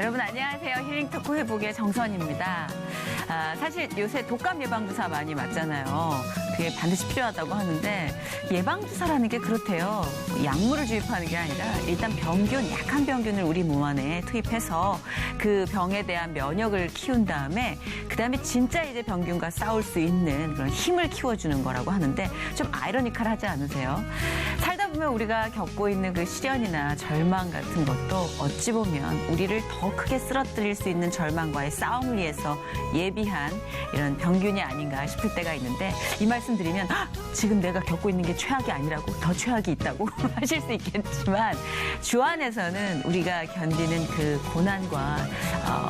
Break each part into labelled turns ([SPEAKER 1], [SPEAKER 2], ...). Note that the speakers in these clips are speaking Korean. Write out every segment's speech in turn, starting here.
[SPEAKER 1] 여러분 안녕하세요. 힐링 토크 회복의 정선입니다. 사실 요새 독감 예방주사 많이 맞잖아요. 그게 반드시 필요하다고 하는데 예방주사라는 게 그렇대요. 약물을 주입하는 게 아니라 일단 병균, 약한 병균을 우리 몸 안에 투입해서 그 병에 대한 면역을 키운 다음에 그다음에 진짜 이제 병균과 싸울 수 있는 그런 힘을 키워주는 거라고 하는데 좀 아이러니컬하지 않으세요? 살다 보면 우리가 겪고 있는 그 시련이나 절망 같은 것도 어찌 보면 우리를 더 크게 쓰러뜨릴 수 있는 절망과의 싸움을 위해서 예비한 이런 병균이 아닌가 싶을 때가 있는데 이 말씀 드리면 지금 내가 겪고 있는 게 최악이 아니라고 더 최악이 있다고 하실 수 있겠지만 주 안에서는 우리가 견디는 그 고난과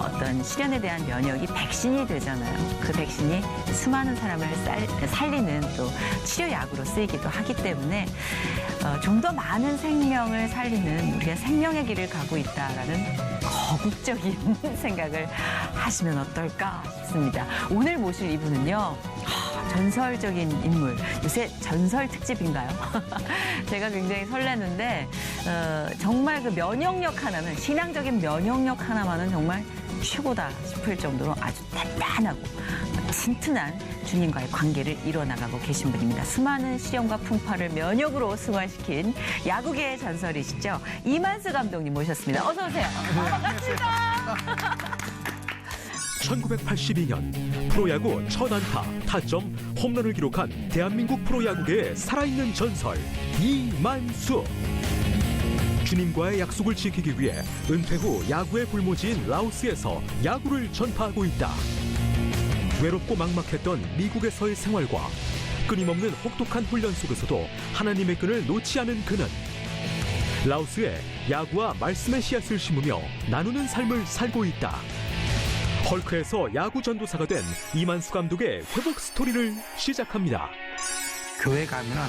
[SPEAKER 1] 어떤 시련에 대한 면역이 백신이 되잖아요. 그 백신이 수많은 사람을 살리는 또 치료약으로 쓰이기도 하기 때문에 좀 더 많은 생명을 살리는 우리가 생명의 길을 가고 있다라는 거국적인 생각을 하시면 어떨까 싶습니다. 오늘 모실 이분은요. 전설적인 인물. 요새 전설 특집인가요? 제가 굉장히 설레는데 정말 그 면역력 하나는 신앙적인 면역력 하나만은 정말 최고다 싶을 정도로 아주 단단하고 튼튼한 주님과의 관계를 이뤄나가고 계신 분입니다. 수많은 시련과 풍파를 면역으로 승화시킨 야구계의 전설이시죠. 이만수 감독님 모셨습니다. 어서 오세요. 반갑습니다.
[SPEAKER 2] 1982년 프로야구 첫 안타, 타점, 홈런을 기록한 대한민국 프로야구계의 살아있는 전설 이만수. 주님과의 약속을 지키기 위해 은퇴 후 야구에 불모지인 라오스에서 야구를 전파하고 있다. 외롭고 막막했던 미국에서의 생활과 끊임없는 혹독한 훈련 속에서도 하나님의 끈을 놓지 않은 그는 라오스에 야구와 말씀의 씨앗을 심으며 나누는 삶을 살고 있다. 헐크에서 야구 전도사가 된 이만수 감독의 회복 스토리를 시작합니다.
[SPEAKER 3] 교회 가면은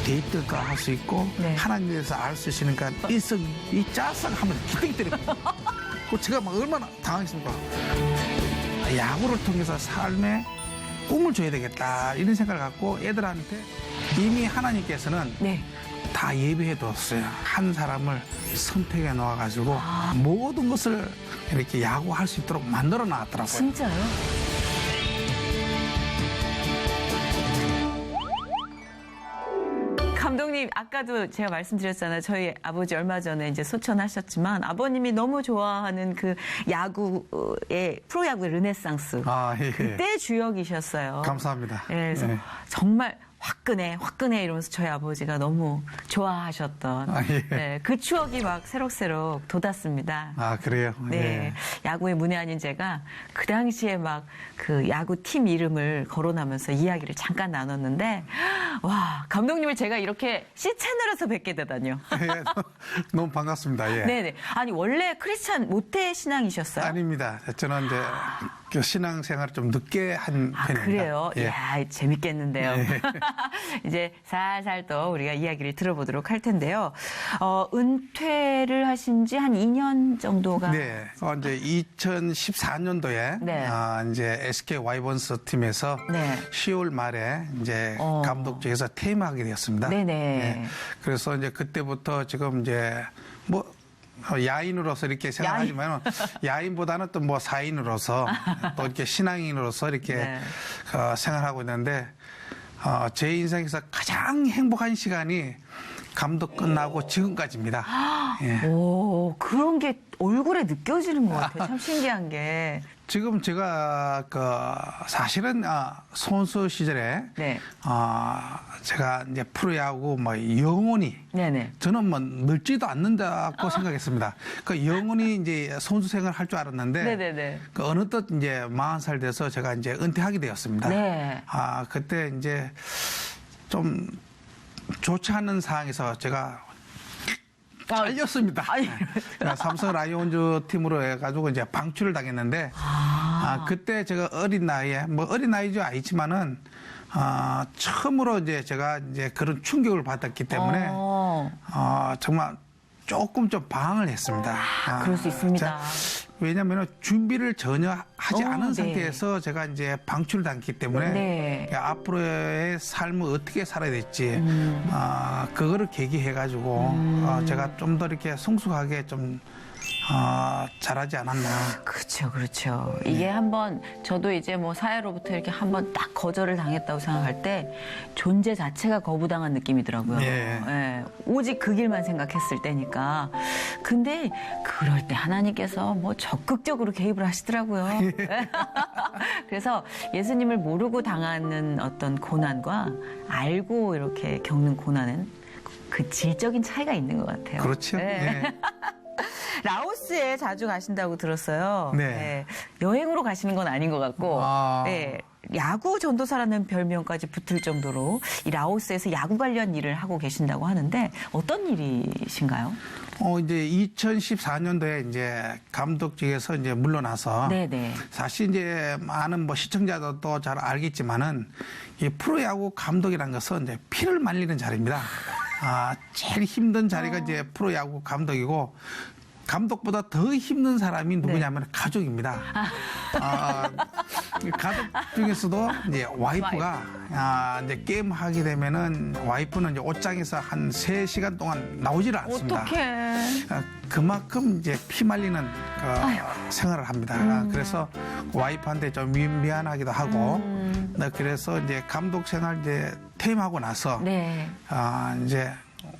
[SPEAKER 3] 데이트가 할 수 있고
[SPEAKER 1] 네.
[SPEAKER 3] 하나님에 대해서 알 수 있으니까 이 짜싹 하면 기대기 때리고 제가 막 얼마나 당황했습니까? 야구를 통해서 삶에 꿈을 줘야 되겠다 이런 생각을 갖고 애들한테 이미 하나님께서는
[SPEAKER 1] 네.
[SPEAKER 3] 다 예비해뒀어요. 한 사람을 선택해 놓아가지고 모든 것을 이렇게 야구할 수 있도록 만들어 놨더라고요.
[SPEAKER 1] 진짜요? 감독님, 아까도 제가 말씀드렸잖아요. 저희 아버지 얼마 전에 이제 소천하셨지만 아버님이 너무 좋아하는 그 야구의 프로야구의 르네상스.
[SPEAKER 3] 예.
[SPEAKER 1] 그때 주역이셨어요.
[SPEAKER 3] 감사합니다.
[SPEAKER 1] 예, 그래서
[SPEAKER 3] 예.
[SPEAKER 1] 정말 화끈해 이러면서 저희 아버지가 너무 좋아하셨던
[SPEAKER 3] 예.
[SPEAKER 1] 네, 그 추억이 막 새록새록 돋았습니다.
[SPEAKER 3] 그래요?
[SPEAKER 1] 네,
[SPEAKER 3] 예.
[SPEAKER 1] 야구의 문외 아닌 제가 그 당시에 막 그 야구 팀 이름을 거론하면서 이야기를 잠깐 나눴는데 와 감독님을 제가 이렇게 C 채널에서 뵙게 되다니요.
[SPEAKER 3] 예, 너무 반갑습니다. 예.
[SPEAKER 1] 네네. 아니 원래 크리스찬 모태 신앙이셨어요?
[SPEAKER 3] 아닙니다. 저는 이제 그 신앙생활을 좀 늦게 한 편입니다.
[SPEAKER 1] 그래요?
[SPEAKER 3] 예.
[SPEAKER 1] 이야, 재밌겠는데요.
[SPEAKER 3] 예.
[SPEAKER 1] 이제 살살 또 우리가 이야기를 들어보도록 할 텐데요. 은퇴를 하신 지 한 2년 정도가.
[SPEAKER 3] 네. 이제 2014년도에
[SPEAKER 1] 네.
[SPEAKER 3] 이제 SK 와이번스 팀에서
[SPEAKER 1] 네.
[SPEAKER 3] 10월 말에 이제 감독직에서 퇴임하게 되었습니다.
[SPEAKER 1] 네네.
[SPEAKER 3] 네. 그래서 이제 그때부터 지금 이제 뭐 야인으로서 이렇게 생각하지만 야인보다는 또 뭐 사인으로서 또 이렇게 신앙인으로서 이렇게
[SPEAKER 1] 네.
[SPEAKER 3] 생활하고 있는데 제 인생에서 가장 행복한 시간이 감독 끝나고 지금까지입니다. 예.
[SPEAKER 1] 오, 그런 게 얼굴에 느껴지는 것 같아요. 참 신기한 게.
[SPEAKER 3] 지금 제가 사실은 선수 시절에
[SPEAKER 1] 네.
[SPEAKER 3] 제가 이제 프로야구 뭐 영원히
[SPEAKER 1] 네네.
[SPEAKER 3] 저는 뭐 늙지도 않는다고 생각했습니다. 영원히 이제 선수 생활 할 줄 알았는데
[SPEAKER 1] 네네네.
[SPEAKER 3] 어느덧 이제 40살 돼서 제가 이제 은퇴하게 되었습니다.
[SPEAKER 1] 네.
[SPEAKER 3] 그때 이제 좀 좋지 않은 상황에서 제가 잘렸습니다. 삼성 라이온즈 팀으로 해가지고 이제 방출을 당했는데, 그때 제가 어린 나이에, 뭐 어린 나이죠, 아니지만은, 처음으로 이제 제가 이제 그런 충격을 받았기 때문에, 정말 조금 좀 방황을 했습니다.
[SPEAKER 1] 그럴 수 있습니다.
[SPEAKER 3] 왜냐하면 준비를 전혀 하지 않은
[SPEAKER 1] 네.
[SPEAKER 3] 상태에서 제가 이제 방출을 당했기 때문에
[SPEAKER 1] 네.
[SPEAKER 3] 앞으로의 삶을 어떻게 살아야 될지 그거를 계기해가지고 제가 좀 더 이렇게 성숙하게 좀 잘하지 않았나.
[SPEAKER 1] 그렇죠, 그렇죠. 이게 한번 저도 이제 뭐 사회로부터 이렇게 한번 딱 거절을 당했다고 생각할 때 존재 자체가 거부당한 느낌이더라고요.
[SPEAKER 3] 예.
[SPEAKER 1] 예, 오직 그 길만 생각했을 때니까. 근데 그럴 때 하나님께서 뭐 적극적으로 개입을 하시더라고요. 그래서 예수님을 모르고 당하는 어떤 고난과 알고 이렇게 겪는 고난은 그 질적인 차이가 있는 것 같아요.
[SPEAKER 3] 그렇죠.
[SPEAKER 1] 예.
[SPEAKER 3] 예.
[SPEAKER 1] 라오스에 자주 가신다고 들었어요.
[SPEAKER 3] 네.
[SPEAKER 1] 여행으로 가시는 건 아닌 것 같고,
[SPEAKER 3] 아.
[SPEAKER 1] 네. 야구 전도사라는 별명까지 붙을 정도로 이 라오스에서 야구 관련 일을 하고 계신다고 하는데 어떤 일이신가요?
[SPEAKER 3] 이제 2014년도에 이제 감독직에서 이제 물러나서
[SPEAKER 1] 네네.
[SPEAKER 3] 사실 이제 많은 뭐 시청자들도 잘 알겠지만은 이 프로야구 감독이라는 것은 이제 피를 말리는 자리입니다. 제일 힘든 자리가 이제 프로야구 감독이고 감독보다 더 힘든 사람이 누구냐면 가족입니다. 가족 중에서도 이제 와이프가 이제 게임 하게 되면은 와이프는 이제 옷장에서 한 3시간 동안 나오지를 않습니다.
[SPEAKER 1] 어떡해.
[SPEAKER 3] 그만큼 이제 피 말리는 생활을 합니다. 그래서 와이프한테 좀 미안하기도 하고, 그래서 이제 감독 생활 이제 퇴임하고 나서
[SPEAKER 1] 네.
[SPEAKER 3] 이제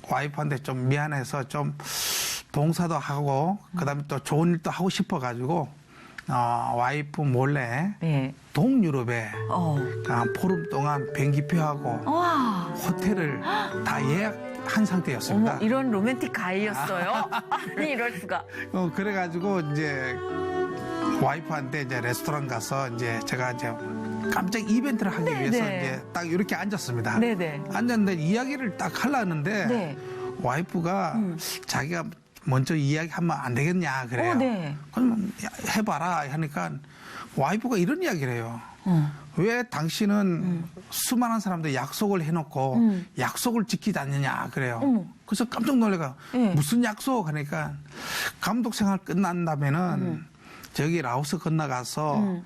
[SPEAKER 3] 와이프한테 좀 미안해서 좀 봉사도 하고 그다음에 또 좋은 일도 하고 싶어가지고 와이프 몰래
[SPEAKER 1] 네.
[SPEAKER 3] 동유럽에 보름 동안 비행기표하고
[SPEAKER 1] 와.
[SPEAKER 3] 호텔을 다 예약한 상태였습니다.
[SPEAKER 1] 어머, 이런 로맨틱 가이였어요? 아니, 이럴 수가.
[SPEAKER 3] 그래가지고 이제 와이프한테 이제 레스토랑 가서 이제 제가 이제 깜짝 이벤트를 하기
[SPEAKER 1] 네네.
[SPEAKER 3] 위해서 이제 딱 이렇게 앉았습니다.
[SPEAKER 1] 네네.
[SPEAKER 3] 앉았는데 이야기를 딱 하려는데
[SPEAKER 1] 네.
[SPEAKER 3] 와이프가 자기가 먼저 이야기하면 안 되겠냐 그래요.
[SPEAKER 1] 네.
[SPEAKER 3] 그럼 해봐라 하니까 와이프가 이런 이야기를 해요. 왜 당신은 수많은 사람들 약속을 해놓고 약속을 지키지 않느냐 그래요. 그래서 깜짝 놀래가
[SPEAKER 1] 네.
[SPEAKER 3] 무슨 약속 하니까 감독 생활 끝난다면은 저기 라오스 건너가서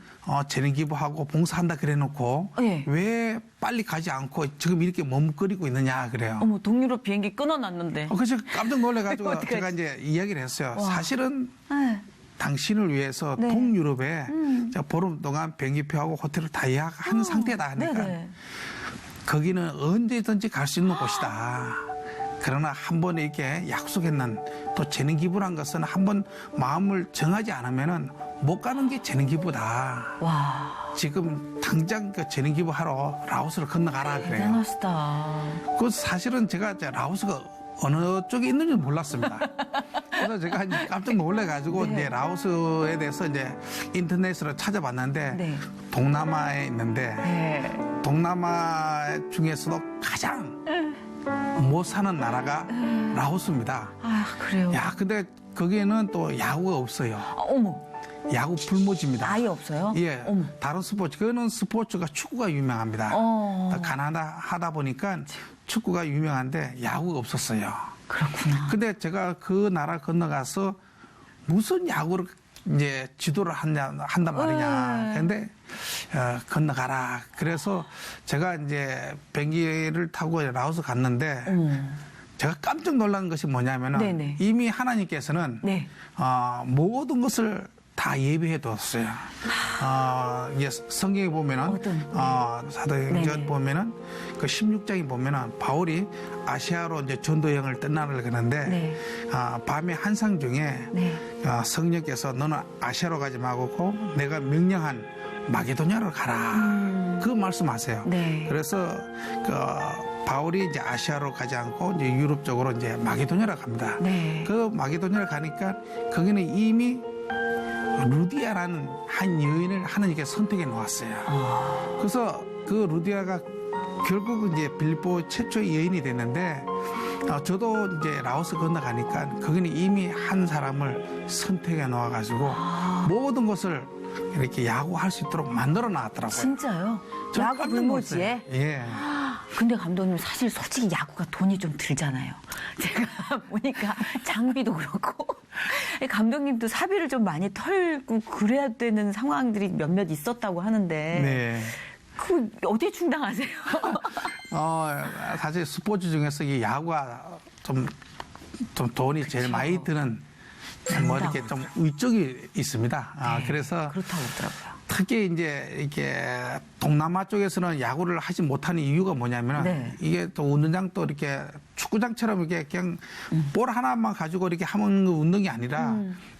[SPEAKER 3] 재능 기부하고 봉사한다 그래놓고
[SPEAKER 1] 네.
[SPEAKER 3] 왜 빨리 가지 않고 지금 이렇게 머뭇거리고 있느냐 그래요.
[SPEAKER 1] 어머, 동유럽 비행기 끊어놨는데.
[SPEAKER 3] 그래서 깜짝 놀래가지고
[SPEAKER 1] 어떡하지?
[SPEAKER 3] 제가 이제 이야기를 했어요.
[SPEAKER 1] 와.
[SPEAKER 3] 사실은
[SPEAKER 1] 네.
[SPEAKER 3] 당신을 위해서
[SPEAKER 1] 네.
[SPEAKER 3] 동유럽에 제가 보름 동안 비행기표하고 호텔을 다 예약한 상태다 하니까
[SPEAKER 1] 네네.
[SPEAKER 3] 거기는 언제든지 갈 수 있는 곳이다. 그러나 한 번 이렇게 약속했는 또 재능 기부란 것은 한 번 마음을 정하지 않으면은 못 가는 게 재능 기부다.
[SPEAKER 1] 와.
[SPEAKER 3] 지금 당장 그 재능 기부하러 라오스를 건너가라 그래요.
[SPEAKER 1] 대단하시다.
[SPEAKER 3] 그 사실은 제가 이제 라오스가 어느 쪽에 있는지 몰랐습니다. 그래서 제가 이제 깜짝 놀래가지고
[SPEAKER 1] 네.
[SPEAKER 3] 이제 라오스에 대해서 이제 인터넷으로 찾아봤는데
[SPEAKER 1] 네.
[SPEAKER 3] 동남아에 있는데
[SPEAKER 1] 네.
[SPEAKER 3] 동남아 중에서도 가장 못 사는 나라가 라오스입니다.
[SPEAKER 1] 아, 그래요.
[SPEAKER 3] 야, 근데 거기에는 또 야구가 없어요.
[SPEAKER 1] 어머,
[SPEAKER 3] 야구 불모지입니다.
[SPEAKER 1] 아예 없어요?
[SPEAKER 3] 예,
[SPEAKER 1] 어머.
[SPEAKER 3] 다른 스포츠, 그거는 스포츠가 축구가 유명합니다. 가난하다 하다 보니까 축구가 유명한데 야구가 없었어요.
[SPEAKER 1] 그렇구나.
[SPEAKER 3] 근데 제가 그 나라 건너가서 무슨 야구를 이제 지도를 한단 말이냐. 근데 건너가라. 그래서 제가 이제 비행기를 타고 라오스 갔는데 제가 깜짝 놀란 것이 뭐냐면은
[SPEAKER 1] 네네.
[SPEAKER 3] 이미 하나님께서는
[SPEAKER 1] 네.
[SPEAKER 3] 모든 것을 다 예비해 뒀어요. 이제 성경에 보면은 사도행전
[SPEAKER 1] 네네.
[SPEAKER 3] 보면은 그 16장에 보면은 바울이 아시아로 이제 전도여행을 떠나려고 하는데
[SPEAKER 1] 네.
[SPEAKER 3] 밤의 한상 중에
[SPEAKER 1] 네.
[SPEAKER 3] 성령께서 너는 아시아로 가지 말고 내가 명령한 마게도냐로 가라. 그 말씀하세요.
[SPEAKER 1] 네.
[SPEAKER 3] 그래서 그 바울이 이제 아시아로 가지 않고 이제 유럽 쪽으로 이제 마게도냐로 갑니다.
[SPEAKER 1] 네.
[SPEAKER 3] 그 마게도냐를 가니까 거기는 이미 루디아라는 한 여인을 하나님께서 선택해 놓았어요. 그래서 그 루디아가 결국 이제 빌립보 최초의 여인이 됐는데 저도 이제 라오스 건너가니까 거기는 이미 한 사람을 선택해 놓아가지고 모든 것을 이렇게 야구할 수 있도록 만들어 놨더라고요.
[SPEAKER 1] 진짜요?
[SPEAKER 3] 저는
[SPEAKER 1] 야구
[SPEAKER 3] 깜짝
[SPEAKER 1] 불모지에?
[SPEAKER 3] 놀랐어요. 예.
[SPEAKER 1] 근데 감독님 사실 솔직히 야구가 돈이 좀 들잖아요. 제가 보니까 장비도 그렇고 감독님도 사비를 좀 많이 털고 그래야 되는 상황들이 몇몇 있었다고 하는데
[SPEAKER 3] 네.
[SPEAKER 1] 그 어디에 충당하세요?
[SPEAKER 3] 사실 스포츠 중에서 이 야구가 좀 돈이 제일 많이 드는 뭐 이렇게 좀 위쪽이 있습니다.
[SPEAKER 1] 네,
[SPEAKER 3] 그래서
[SPEAKER 1] 그렇다고 하더라고요.
[SPEAKER 3] 특히 이제 이렇게 동남아 쪽에서는 야구를 하지 못하는 이유가 뭐냐면
[SPEAKER 1] 네.
[SPEAKER 3] 이게 또 운동장도 이렇게 축구장처럼 이렇게 그냥 볼 하나만 가지고 이렇게 하는 운동이 아니라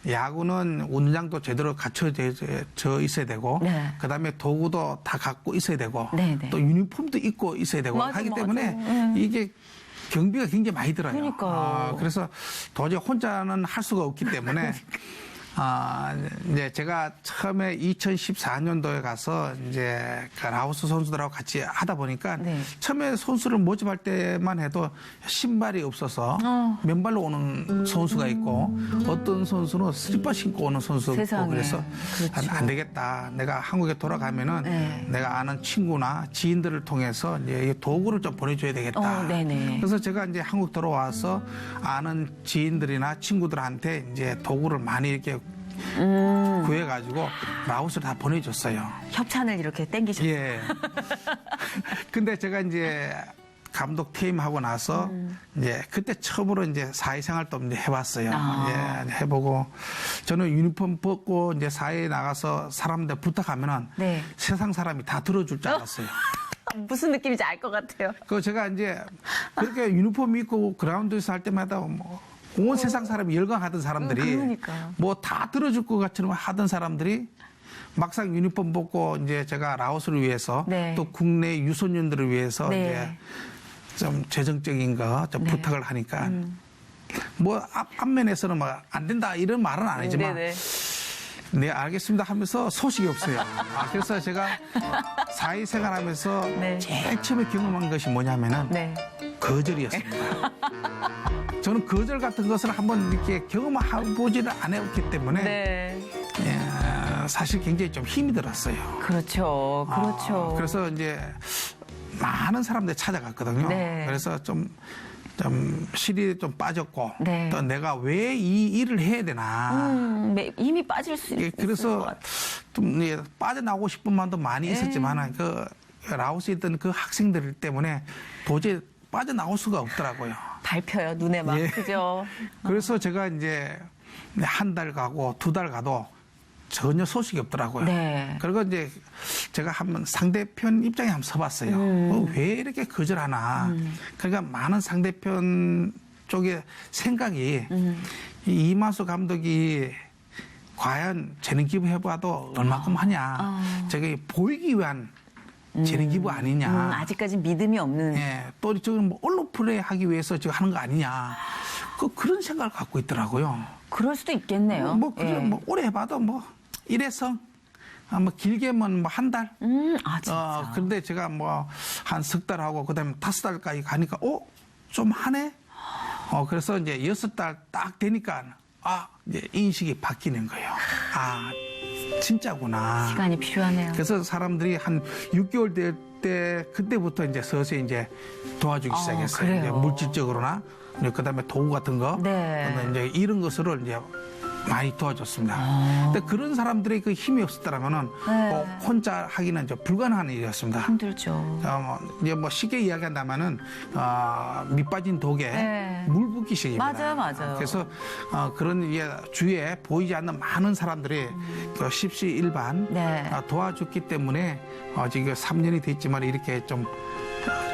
[SPEAKER 3] 야구는 운동장도 제대로 갖춰져 있어야 되고
[SPEAKER 1] 네.
[SPEAKER 3] 그다음에 도구도 다 갖고 있어야 되고
[SPEAKER 1] 네, 네.
[SPEAKER 3] 또 유니폼도 입고 있어야 되고
[SPEAKER 1] 맞아,
[SPEAKER 3] 하기
[SPEAKER 1] 맞아.
[SPEAKER 3] 때문에 이게 경비가 굉장히 많이 들어요.
[SPEAKER 1] 그러니까요.
[SPEAKER 3] 그래서 도저히 혼자는 할 수가 없기 때문에 이제 제가 처음에 2014년도에 가서 이제 그 라오스 선수들하고 같이 하다 보니까
[SPEAKER 1] 네.
[SPEAKER 3] 처음에 선수를 모집할 때만 해도 신발이 없어서 맨발로 오는 선수가 있고 어떤 선수는 슬리퍼 신고 오는 선수가 있고
[SPEAKER 1] 세상에.
[SPEAKER 3] 그래서
[SPEAKER 1] 그렇죠.
[SPEAKER 3] 안 되겠다. 내가 한국에 돌아가면은
[SPEAKER 1] 네.
[SPEAKER 3] 내가 아는 친구나 지인들을 통해서 이제 이 도구를 좀 보내줘야 되겠다.
[SPEAKER 1] 네네.
[SPEAKER 3] 그래서 제가 이제 한국 들어와서 아는 지인들이나 친구들한테 이제 도구를 많이 이렇게 구해가지고 라오스를 다 보내줬어요.
[SPEAKER 1] 협찬을 이렇게 땡기셨어요.
[SPEAKER 3] 예. 근데 제가 이제 감독 퇴임하고 나서 이제 그때 처음으로 이제 사회생활도 이제 해봤어요. 예, 해보고 저는 유니폼 벗고 이제 사회에 나가서 사람들 부탁하면은
[SPEAKER 1] 네.
[SPEAKER 3] 세상 사람이 다 들어줄 줄 알았어요.
[SPEAKER 1] 무슨 느낌인지 알 것 같아요.
[SPEAKER 3] 그 제가 이제 그렇게 유니폼 입고 그라운드에서 할 때마다 뭐 온 세상 사람이 열광하던 사람들이
[SPEAKER 1] 그러니까요.
[SPEAKER 3] 뭐 다 들어줄 것 같처럼 하던 사람들이 막상 유니폼 벗고 이제 제가 라오스를 위해서
[SPEAKER 1] 네.
[SPEAKER 3] 또 국내 유소년들을 위해서
[SPEAKER 1] 네.
[SPEAKER 3] 이제 좀 재정적인 거 좀
[SPEAKER 1] 네.
[SPEAKER 3] 부탁을 하니까 뭐 앞면에서는 막 안 된다 이런 말은 아니지만
[SPEAKER 1] 네네.
[SPEAKER 3] 네, 알겠습니다 하면서 소식이 없어요. 그래서 제가 사회생활하면서
[SPEAKER 1] 네.
[SPEAKER 3] 제일 처음에 경험한 것이 뭐냐면은
[SPEAKER 1] 네.
[SPEAKER 3] 거절이었습니다. 저는 거절 같은 것을 한번 이렇게 경험해보지를 않았기 때문에
[SPEAKER 1] 네.
[SPEAKER 3] 예, 사실 굉장히 좀 힘이 들었어요.
[SPEAKER 1] 그렇죠. 그렇죠.
[SPEAKER 3] 그래서 이제 많은 사람들이 찾아갔거든요.
[SPEAKER 1] 네.
[SPEAKER 3] 그래서 좀 실이 좀 빠졌고
[SPEAKER 1] 네.
[SPEAKER 3] 또 내가 왜 이 일을 해야 되나.
[SPEAKER 1] 힘이 빠질 수
[SPEAKER 3] 예,
[SPEAKER 1] 있을 것
[SPEAKER 3] 그래서
[SPEAKER 1] 같아요.
[SPEAKER 3] 좀 예, 빠져나오고 싶은 마음도 많이 있었지만 그 라오스에 있던 그 학생들 때문에 도저히 빠져나올 수가 없더라고요.
[SPEAKER 1] 밟혀요, 눈에 막.
[SPEAKER 3] 예.
[SPEAKER 1] 그죠?
[SPEAKER 3] 그래서 제가 이제 한 달 가고 두 달 가도 전혀 소식이 없더라고요.
[SPEAKER 1] 네.
[SPEAKER 3] 그리고 이제 제가 한번 상대편 입장에 한번 서봤어요. 왜 이렇게 거절하나. 그러니까 많은 상대편 쪽의 생각이 이 이만수 감독이 과연 재능 기부해봐도 얼마큼 하냐. 저게 보이기 위한 재능 기부 아니냐.
[SPEAKER 1] 아직까지 믿음이 없는.
[SPEAKER 3] 예, 또 지금 뭐 언론 플레이 하기 위해서 지금 하는 거 아니냐. 그런 생각을 갖고 있더라고요.
[SPEAKER 1] 그럴 수도 있겠네요.
[SPEAKER 3] 뭐 오래 해봐도 뭐 일회성, 뭐 길게면 뭐 한 달.
[SPEAKER 1] 진짜.
[SPEAKER 3] 그런데 제가 뭐 한 석 달 하고 그다음에 5달까지 가니까 좀 하네. 그래서 이제 6달 딱 되니까 이제 인식이 바뀌는 거예요. 진짜구나.
[SPEAKER 1] 시간이 필요하네요.
[SPEAKER 3] 그래서 사람들이 한 6개월 될 때 그때부터 이제 서서히 이제 도와주기 시작했어요.
[SPEAKER 1] 그래요?
[SPEAKER 3] 이제 물질적으로나 그다음에 도구 같은 거,
[SPEAKER 1] 네.
[SPEAKER 3] 이제 이런 것을 이제 많이 도와줬습니다. 근데 그런 사람들이 그 힘이 없었더라면은
[SPEAKER 1] 네.
[SPEAKER 3] 혼자 하기는 이제 불가능한 일이었습니다.
[SPEAKER 1] 힘들죠.
[SPEAKER 3] 이제 뭐 쉽게 이야기한다면은 밑 빠진 독에
[SPEAKER 1] 네.
[SPEAKER 3] 물 붓기식입니다.
[SPEAKER 1] 맞아요.
[SPEAKER 3] 그래서 그런 주위에 보이지 않는 많은 사람들이 그 십시일반
[SPEAKER 1] 네.
[SPEAKER 3] 도와줬기 때문에 지금 3년이 됐지만 이렇게 좀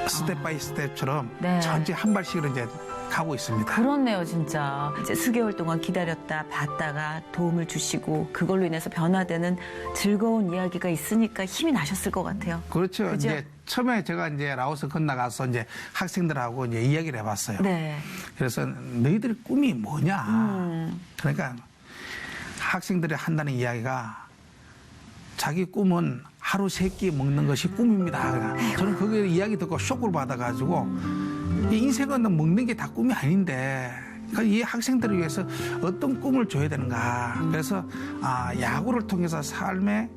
[SPEAKER 3] 스텝 바이 스텝처럼
[SPEAKER 1] 네.
[SPEAKER 3] 천천히 한 발씩으로 이제 가고 있습니다.
[SPEAKER 1] 그렇네요, 진짜. 이제 수개월 동안 기다렸다 봤다가 도움을 주시고 그걸로 인해서 변화되는 즐거운 이야기가 있으니까 힘이 나셨을 것 같아요.
[SPEAKER 3] 그렇죠.
[SPEAKER 1] 그죠?
[SPEAKER 3] 이제 처음에 제가 이제 라오스 건너가서 이제 학생들하고 이제 이야기를 해봤어요.
[SPEAKER 1] 네.
[SPEAKER 3] 그래서 너희들 꿈이 뭐냐. 그러니까 학생들이 한다는 이야기가 자기 꿈은 하루 3끼 먹는 것이 꿈입니다. 저는 그 이야기 듣고 쇼크를 받아가지고 이 인생은 먹는 게 다 꿈이 아닌데 이 학생들을 위해서 어떤 꿈을 줘야 되는가. 그래서 야구를 통해서 삶에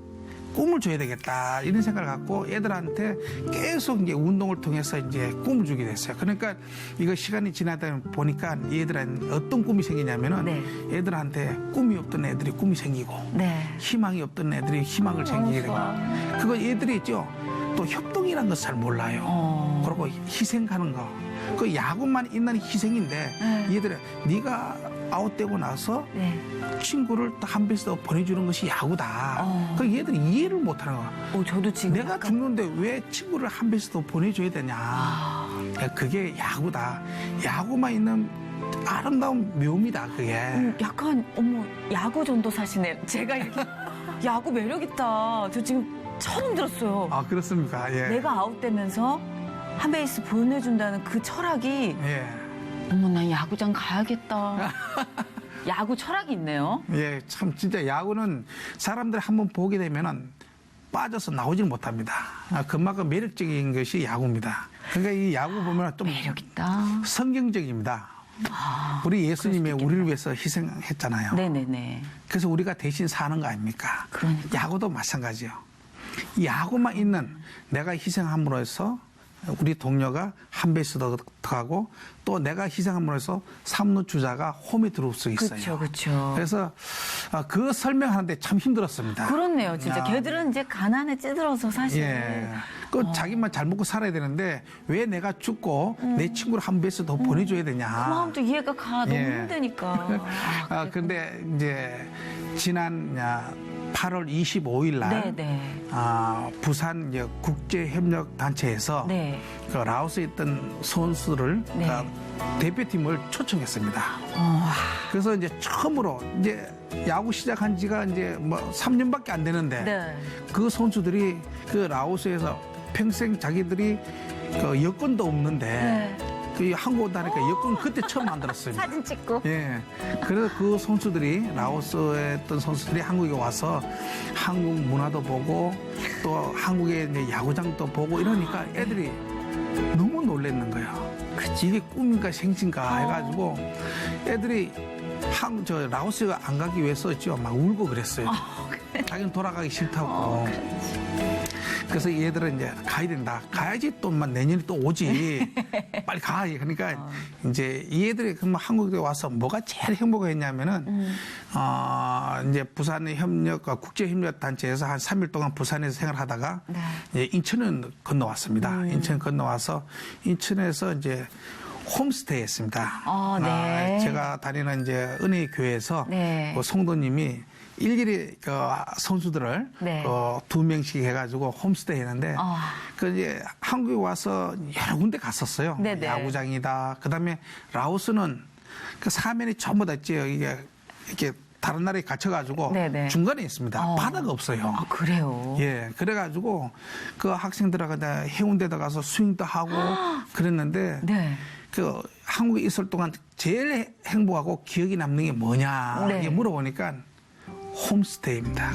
[SPEAKER 3] 꿈을 줘야 되겠다 이런 생각을 갖고 애들한테 계속 이제 운동을 통해서 이제 꿈을 주게 됐어요. 그러니까 이거 시간이 지나다 보니까 얘들한테 어떤 꿈이 생기냐면은
[SPEAKER 1] 네.
[SPEAKER 3] 애들한테 꿈이 없던 애들이 꿈이 생기고
[SPEAKER 1] 네.
[SPEAKER 3] 희망이 없던 애들이 희망을 생기게 되고 그거 애들이 있죠. 또 협동이라는 걸 잘 몰라요. 그리고 희생하는 거. 그 야구만 있는 희생인데 얘들아 네가 아웃되고 나서
[SPEAKER 1] 네.
[SPEAKER 3] 친구를 딱 한 배씩 더 보내주는 것이 야구다. 그 얘들이 이해를 못하는 거야.
[SPEAKER 1] 저도 지금
[SPEAKER 3] 내가
[SPEAKER 1] 약간
[SPEAKER 3] 죽는데 왜 친구를 한 배씩 더 보내줘야 되냐. 그게 야구다. 야구만 있는 아름다운 묘미다, 그게.
[SPEAKER 1] 약간 어머 야구 전도사시네요. 제가 이렇게 야구 매력 있다. 저 지금 처음 들었어요.
[SPEAKER 3] 아, 그렇습니까? 예.
[SPEAKER 1] 내가 아웃되면서 한 베이스 보내준다는 그 철학이
[SPEAKER 3] 예.
[SPEAKER 1] 어머 난 야구장 가야겠다. 야구 철학이 있네요.
[SPEAKER 3] 예, 참, 진짜 야구는 사람들이 한번 보게 되면은 빠져서 나오지는 못합니다. 그만큼 매력적인 것이 야구입니다. 그러니까 이 야구 보면 좀
[SPEAKER 1] 매력 있다.
[SPEAKER 3] 성경적입니다. 우리 예수님이 우리를 위해서 희생했잖아요.
[SPEAKER 1] 네네네.
[SPEAKER 3] 그래서 우리가 대신 사는 거 아닙니까?
[SPEAKER 1] 그러니까.
[SPEAKER 3] 야구도 마찬가지요. 야구만 있는 내가 희생함으로 해서 우리 동료가 한 베이스 더 가고 또 내가 희생함으로 해서 3루 주자가 홈에 들어올 수 있어요.
[SPEAKER 1] 그렇죠.
[SPEAKER 3] 그래서 그 설명하는데 참 힘들었습니다.
[SPEAKER 1] 그렇네요. 진짜
[SPEAKER 3] 야.
[SPEAKER 1] 걔들은 이제 가난에 찌들어서 사실.
[SPEAKER 3] 예. 자기만 잘 먹고 살아야 되는데 왜 내가 죽고 내 친구를 한 베이스 더 보내줘야 되냐.
[SPEAKER 1] 그 마음도 이해가 가. 너무
[SPEAKER 3] 예.
[SPEAKER 1] 힘드니까.
[SPEAKER 3] 근데 이제 지난 8월 25일 날
[SPEAKER 1] 네네.
[SPEAKER 3] 부산 이제 국제협력단체에서
[SPEAKER 1] 네.
[SPEAKER 3] 그 라오스에 있던 선수를
[SPEAKER 1] 네.
[SPEAKER 3] 대표팀을 초청했습니다. 그래서 이제 처음으로 이제 야구 시작한 지가 이제 뭐 3년밖에 안 되는데
[SPEAKER 1] 네.
[SPEAKER 3] 그 선수들이 그 라오스에서 평생 자기들이 그 여권도 없는데
[SPEAKER 1] 네.
[SPEAKER 3] 그 한국 오다니까 여권 그때 처음 만들었어요.
[SPEAKER 1] 사진 찍고.
[SPEAKER 3] 예. 그래서 그 선수들이 라오스에 있던 선수들이 한국에 와서 한국 문화도 보고 또 한국의 이제 야구장도 보고 이러니까 애들이 너무 놀랬는 거예요. 이게 꿈인가 생신가 해가지고 애들이 라오스에 안 가기 위해서 막 울고 그랬어요. 자기는 돌아가기 싫다고. 그래서 얘들은 이제 가야 된다. 가야지 또 내년에 또 오지. 빨리 가. 그러니까 이제 얘들이 그럼 한국에 와서 뭐가 제일 행복했냐면은 이제 부산의 국제협력단체에서 한 3일 동안 부산에서 생활하다가
[SPEAKER 1] 네.
[SPEAKER 3] 이제 인천은 건너왔습니다. 인천 건너와서 인천에서 이제 홈스테이 했습니다.
[SPEAKER 1] 네.
[SPEAKER 3] 제가 다니는 이제 은혜 교회에서
[SPEAKER 1] 네.
[SPEAKER 3] 그 성도님이 일일이 그 선수들을
[SPEAKER 1] 네.
[SPEAKER 3] 2명씩 해가지고 홈스테이 했는데 그 이제 한국에 와서 여러 군데 갔었어요.
[SPEAKER 1] 네네.
[SPEAKER 3] 야구장이다. 그다음에 라오스는 그 사면이 전부 다 있죠. 이게 이렇게 다른 나라에 갇혀가지고
[SPEAKER 1] 네네.
[SPEAKER 3] 중간에 있습니다. 바다가 없어요.
[SPEAKER 1] 그래요.
[SPEAKER 3] 예, 그래가지고 그 학생들하고 해운대에 가서 스윙도 하고 그랬는데
[SPEAKER 1] 네.
[SPEAKER 3] 그 한국에 있을 동안 제일 행복하고 기억이 남는 게 뭐냐
[SPEAKER 1] 네.
[SPEAKER 3] 이게 물어보니까 홈스테이입니다.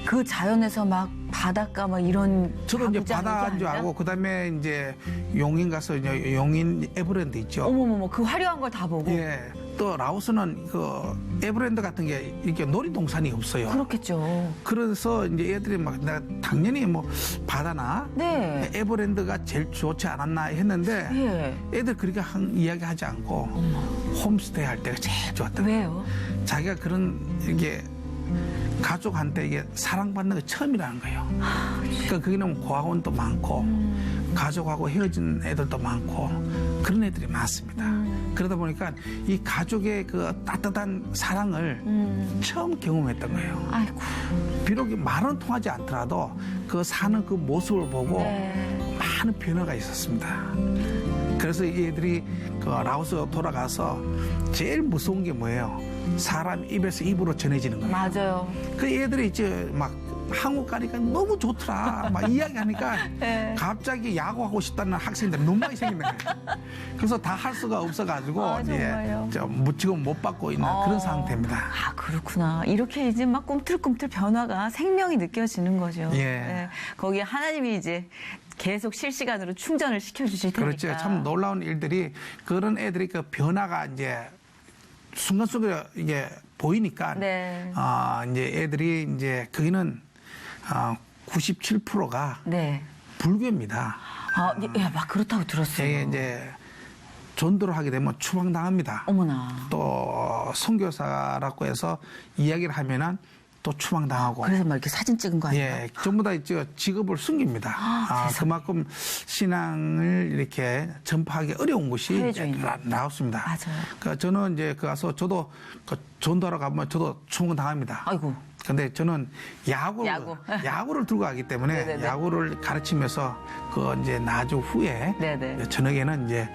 [SPEAKER 1] 그 자연에서 막 바닷가 막 이런.
[SPEAKER 3] 저도 이제
[SPEAKER 1] 야구장
[SPEAKER 3] 바다
[SPEAKER 1] 이게
[SPEAKER 3] 줄
[SPEAKER 1] 아니라?
[SPEAKER 3] 알고 그다음에 이제 용인 가서 이제 용인 에버랜드 있죠.
[SPEAKER 1] 어머머머 그 화려한 걸 다 보고.
[SPEAKER 3] 예. 또 라오스는 그 에버랜드 같은 게 이렇게 놀이동산이 없어요.
[SPEAKER 1] 그렇겠죠.
[SPEAKER 3] 그래서 이제 애들이 막 내가 당연히 뭐 바다나
[SPEAKER 1] 네.
[SPEAKER 3] 에버랜드가 제일 좋지 않았나 했는데
[SPEAKER 1] 예.
[SPEAKER 3] 애들 그렇게 이야기하지 않고 홈스테이 할 때가 제일 좋았다.
[SPEAKER 1] 왜요?
[SPEAKER 3] 자기가 그런 이게 가족한테 이게 사랑받는 게 처음이라는 거예요. 그러니까 거기는 고아원도 많고 가족하고 헤어진 애들도 많고 그런 애들이 많습니다. 그러다 보니까 이 가족의 그 따뜻한 사랑을 처음 경험했던 거예요.
[SPEAKER 1] 아이고.
[SPEAKER 3] 비록 말은 통하지 않더라도 그 사는 그 모습을 보고
[SPEAKER 1] 네.
[SPEAKER 3] 많은 변화가 있었습니다. 그래서 이 애들이 그 라오스 돌아가서 제일 무서운 게 뭐예요? 사람 입에서 입으로 전해지는 거예요.
[SPEAKER 1] 맞아요.
[SPEAKER 3] 그 애들이 이제 막 한국 가니까 너무 좋더라. 막 이야기하니까
[SPEAKER 1] 네.
[SPEAKER 3] 갑자기 야구하고 싶다는 학생들이 너무 많이 생기는 거예요. 그래서 다 할 수가 없어가지고
[SPEAKER 1] 정말요?
[SPEAKER 3] 지금 못 받고 있는 그런 상태입니다.
[SPEAKER 1] 아, 그렇구나. 이렇게 이제 막 꿈틀꿈틀 변화가 생명이 느껴지는 거죠.
[SPEAKER 3] 예.
[SPEAKER 1] 네. 거기에 하나님이 이제 계속 실시간으로 충전을 시켜주실 테니까.
[SPEAKER 3] 그렇죠. 참 놀라운 일들이 그런 애들이 그 변화가 이제 순간순간 이게 보이니까
[SPEAKER 1] 네.
[SPEAKER 3] 이제 애들이 이제 거기는 97%가
[SPEAKER 1] 네.
[SPEAKER 3] 불교입니다.
[SPEAKER 1] 예, 막 그렇다고 들었어요.
[SPEAKER 3] 예, 이제 전도를 하게 되면 추방당합니다.
[SPEAKER 1] 어머나.
[SPEAKER 3] 또 선교사라고 해서 이야기를 하면은 또 추방당하고.
[SPEAKER 1] 그래서 막 이렇게 사진 찍은 거 아니에요?
[SPEAKER 3] 예, 전부 다 직업을 숨깁니다.
[SPEAKER 1] 세상에.
[SPEAKER 3] 그만큼 신앙을 이렇게 전파하기 어려운 곳이
[SPEAKER 1] 사회주의는.
[SPEAKER 3] 나왔습니다.
[SPEAKER 1] 맞아요.
[SPEAKER 3] 그러니까 저는 이제 그 가서 저도 그 전도하러 가면 저도 추방당합니다.
[SPEAKER 1] 아이고.
[SPEAKER 3] 근데 저는
[SPEAKER 1] 야구.
[SPEAKER 3] 야구를 들고 가기 때문에
[SPEAKER 1] 네네네.
[SPEAKER 3] 야구를 가르치면서 그 이제 나주 후에
[SPEAKER 1] 네네.
[SPEAKER 3] 저녁에는 이제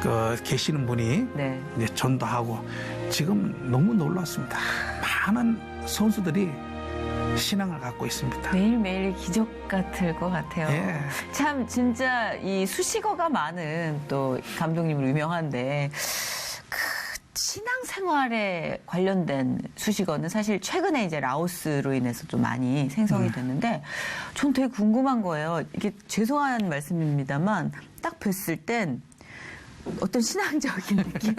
[SPEAKER 3] 그 계시는 분이
[SPEAKER 1] 네.
[SPEAKER 3] 이제 전도하고 지금 너무 놀랐습니다. 많은 선수들이 신앙을 갖고 있습니다.
[SPEAKER 1] 매일매일 기적 같을 것 같아요.
[SPEAKER 3] 예.
[SPEAKER 1] 참 진짜 이 수식어가 많은 또 감독님으로 유명한데 그 신앙생활에 관련된 수식어는 사실 최근에 이제 라오스로 인해서 좀 많이 생성이 됐는데 전 되게 궁금한 거예요. 이게 죄송한 말씀입니다만 딱 뵀을 땐 어떤 신앙적인 느낌?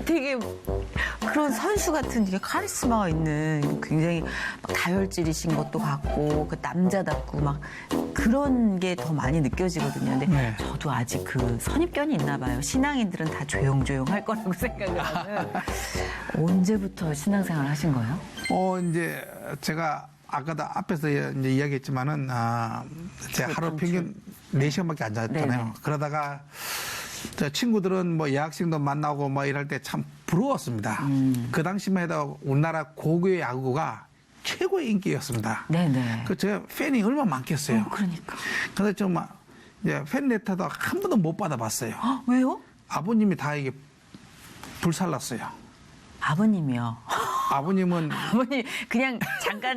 [SPEAKER 1] 되게 그런 선수 같은 되게 카리스마가 있는 굉장히 막 다혈질이신 것도 같고 그 남자답고 막 그런 게 더 많이 느껴지거든요. 근데
[SPEAKER 3] 네.
[SPEAKER 1] 저도 아직 그 선입견이 있나 봐요. 신앙인들은 다 조용조용 할 거라고 생각을 하는. 언제부터 신앙생활 하신 거예요?
[SPEAKER 3] 이제 제가 아까도 앞에서 이제 이야기했지만은 제가 하루 평균 4시간밖에 안 잤잖아요.
[SPEAKER 1] 네네.
[SPEAKER 3] 그러다가 저 친구들은 뭐 여학생도 만나고 뭐 이럴 때 참 부러웠습니다. 그 당시만 해도 우리나라 고교의 야구가 최고의 인기였습니다.
[SPEAKER 1] 네네.
[SPEAKER 3] 그 제가 팬이 얼마나 많겠어요.
[SPEAKER 1] 그러니까.
[SPEAKER 3] 근데 정말 이제 팬 레터도 한 번도 못 받아봤어요.
[SPEAKER 1] 왜요?
[SPEAKER 3] 아버님이 다 이게 불살랐어요.
[SPEAKER 1] 아버님이요.
[SPEAKER 3] 아버님은
[SPEAKER 1] 아버님 그냥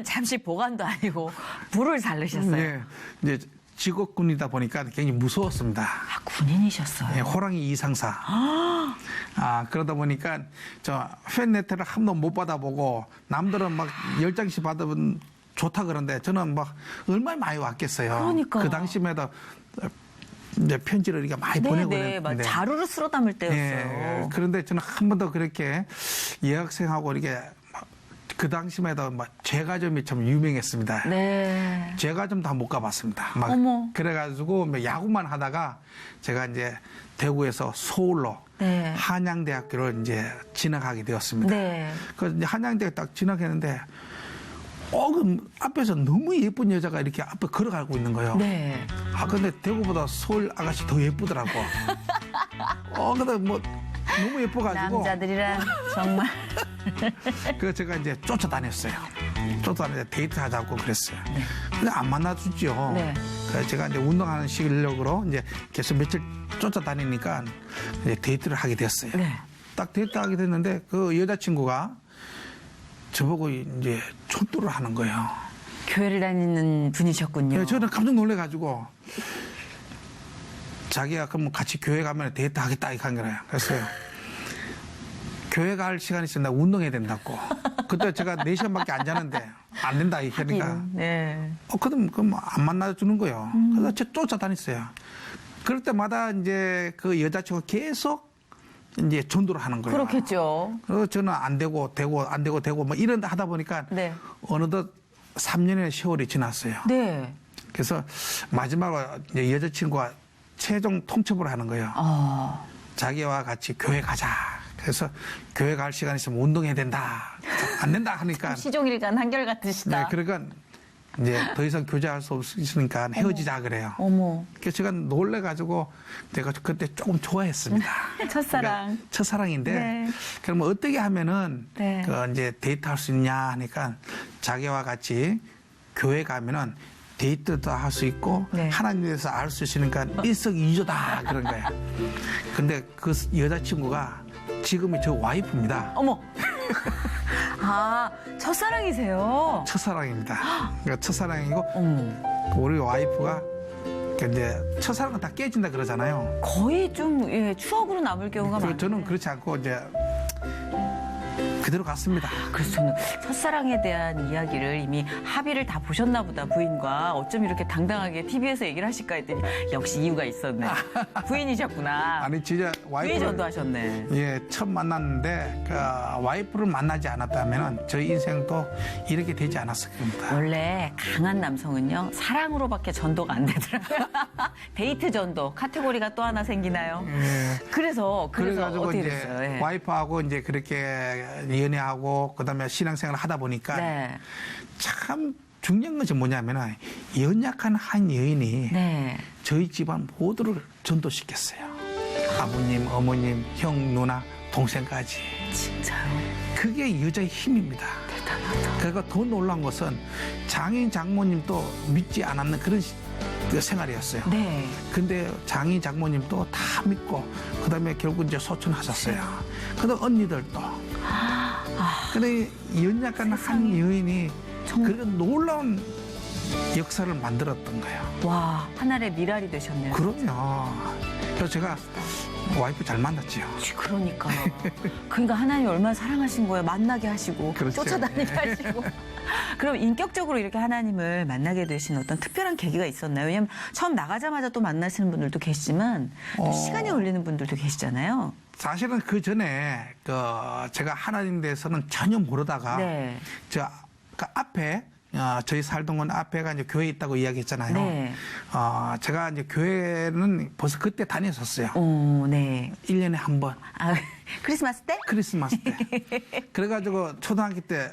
[SPEAKER 1] 잠시 보관도 아니고 불을 살르셨어요.
[SPEAKER 3] 예, 이제 직업군이다 보니까 굉장히 무서웠습니다.
[SPEAKER 1] 아, 군인이셨어요.
[SPEAKER 3] 예, 호랑이 이상사. 그러다 보니까 저 팬레터를 한 번도 못 받아보고 남들은 막 10장씩 받으면 좋다 그러는데 저는 막 얼마나 많이 왔겠어요.
[SPEAKER 1] 그러니까요.
[SPEAKER 3] 그 당시만 해도 이제 편지를 이렇게 많이 보내고
[SPEAKER 1] 네네, 막
[SPEAKER 3] 그랬는데.
[SPEAKER 1] 자루를 쓸어 담을 때였어요.
[SPEAKER 3] 예, 그런데 저는 한 번도 그렇게 여학생하고 이렇게 그 당시만 해도 막 제과점이 참 유명했습니다.
[SPEAKER 1] 네.
[SPEAKER 3] 제과점 다 못 가봤습니다. 막
[SPEAKER 1] 어머.
[SPEAKER 3] 그래가지고 뭐 야구만 하다가 제가 이제 대구에서 서울로
[SPEAKER 1] 네.
[SPEAKER 3] 한양대학교를 이제 진학하게 되었습니다.
[SPEAKER 1] 네.
[SPEAKER 3] 그 이제 한양대에 딱 진학했는데 그럼 앞에서 너무 예쁜 여자가 이렇게 앞에 걸어가고 있는 거예요.
[SPEAKER 1] 네.
[SPEAKER 3] 근데 대구보다 서울 아가씨 더 예쁘더라고. 근데 뭐 너무 예뻐가지고.
[SPEAKER 1] 남자들이란 정말.
[SPEAKER 3] 그래서 제가 이제 쫓아다녔어요. 쫓아다니는데 데이트 하자고 그랬어요. 근데 안 만나주죠.
[SPEAKER 1] 네.
[SPEAKER 3] 그래서 제가 이제 운동하는 실력으로 이제 계속 며칠 쫓아다니니까 이제 데이트를 하게 됐어요.
[SPEAKER 1] 네.
[SPEAKER 3] 딱 데이트하게 됐는데 그 여자친구가 저보고 이제 촛도를 하는 거예요.
[SPEAKER 1] 교회를 다니는 분이셨군요.
[SPEAKER 3] 그래서 저는 깜짝 놀래가지고 자기가 그럼 같이 교회 가면 데이트 하겠다 이렇게 한 거예요. 그래서 교회 갈 시간이 있으면 나 운동해야 된다고. 그때 제가 4시간밖에 안 자는데 안 된다 이렇게 하니까
[SPEAKER 1] 네.
[SPEAKER 3] 그럼 안 만나주는 거예요. 그래서 저 쫓아다녔어요. 그럴 때마다 이제 그 여자친구가 계속 이제 전도를 하는 거예요.
[SPEAKER 1] 그렇겠죠.
[SPEAKER 3] 그래서 저는 안 되고 뭐 이런 하다 보니까
[SPEAKER 1] 네.
[SPEAKER 3] 어느덧 3년의 세월이 지났어요.
[SPEAKER 1] 네.
[SPEAKER 3] 그래서 마지막으로 이제 여자친구가 최종 통첩을 하는 거예요. 자기와 같이 교회 가자. 그래서 교회 갈 시간 있으면 운동해야 된다. 안 된다 하니까.
[SPEAKER 1] 시종일관 한결같으시다.
[SPEAKER 3] 네, 그러니까 이제 더 이상 교제할 수 없으니까 헤어지자 그래요.
[SPEAKER 1] 어머.
[SPEAKER 3] 그래서 제가 놀래가지고 내가 그때 조금 좋아했습니다.
[SPEAKER 1] 첫사랑.
[SPEAKER 3] 그러니까 첫사랑인데
[SPEAKER 1] 네.
[SPEAKER 3] 그러면 어떻게 하면은
[SPEAKER 1] 네.
[SPEAKER 3] 그 이제 데이트할 수 있냐 하니까 자기와 같이 교회 가면은 데이트도 할 수 있고
[SPEAKER 1] 네.
[SPEAKER 3] 하나님에 대해서 알 수 있으니까 일석이조다 그런 거예요. 근데 그 여자친구가 지금이 저 와이프입니다.
[SPEAKER 1] 어머. 첫사랑이세요?
[SPEAKER 3] 첫사랑입니다. 그러니까 첫사랑이고
[SPEAKER 1] 어머.
[SPEAKER 3] 우리 와이프가 이제 첫사랑은 다 깨진다 그러잖아요.
[SPEAKER 1] 거의 좀 추억으로 남을 경우가 많아요.
[SPEAKER 3] 저는 그렇지 않고 이제 그대로 갔습니다.
[SPEAKER 1] 그래서 저는 첫사랑에 대한 이야기를 이미 합의를 다 보셨나 보다, 부인과. 어쩜 이렇게 당당하게 TV에서 얘기를 하실까 했더니 역시 이유가 있었네. 부인이셨구나.
[SPEAKER 3] 아니 진짜
[SPEAKER 1] 부인이
[SPEAKER 3] 와이프를
[SPEAKER 1] 전도하셨네.
[SPEAKER 3] 예, 처음 만났는데 그 와이프를 만나지 않았다면 저희 인생도 이렇게 되지 않았을 겁니다.
[SPEAKER 1] 원래 강한 남성은요, 사랑으로밖에 전도가 안 되더라고요. 데이트 전도 카테고리가 또 하나 생기나요?
[SPEAKER 3] 예.
[SPEAKER 1] 그래서
[SPEAKER 3] 그래가지고
[SPEAKER 1] 어떻게
[SPEAKER 3] 이제
[SPEAKER 1] 됐어요? 예.
[SPEAKER 3] 와이프하고 이제 그렇게 연애하고 그다음에 신앙생활을 하다 보니까
[SPEAKER 1] 네.
[SPEAKER 3] 참 중요한 것이 뭐냐면은 연약한 한 여인이
[SPEAKER 1] 네.
[SPEAKER 3] 저희 집안 모두를 전도시켰어요. 아버님, 어머님, 형, 누나, 동생까지.
[SPEAKER 1] 진짜요?
[SPEAKER 3] 그게 여자의 힘입니다.
[SPEAKER 1] 대단하다.
[SPEAKER 3] 그러니까 더 놀란 것은 장인 장모님도 믿지 않았는 그런 그 생활이었어요.
[SPEAKER 1] 네.
[SPEAKER 3] 근데 장인 장모님도 다 믿고 그다음에 결국 이제 소천하셨어요. 그다음 언니들도. 근데 연약한 한 여인이 그런 놀라운 역사를 만들었던 거예요.
[SPEAKER 1] 와, 하늘의 미랄이 되셨네요.
[SPEAKER 3] 그럼요. 그래서 제가 와이프 잘 만났지요.
[SPEAKER 1] 그러니까. 그러니까 하나님 얼마나 사랑하신 거예요. 만나게 하시고,
[SPEAKER 3] 그렇죠.
[SPEAKER 1] 쫓아다니게 하시고. 그럼 인격적으로 이렇게 하나님을 만나게 되신 어떤 특별한 계기가 있었나요? 왜냐면 처음 나가자마자 또 만나시는 분들도 계시지만 또 시간이 걸리는 분들도 계시잖아요.
[SPEAKER 3] 사실은 그 전에 그 제가 하나님 대해서는 전혀 모르다가
[SPEAKER 1] 네.
[SPEAKER 3] 그 앞에 저희 살던 건 앞에가 이제 교회 있다고 이야기했잖아요.
[SPEAKER 1] 네.
[SPEAKER 3] 제가 이제 교회는 벌써 그때 다녔었어요.
[SPEAKER 1] 오, 네.
[SPEAKER 3] 1년에 한 번.
[SPEAKER 1] 아, 크리스마스 때?
[SPEAKER 3] 크리스마스 때. 그래가지고 초등학교 때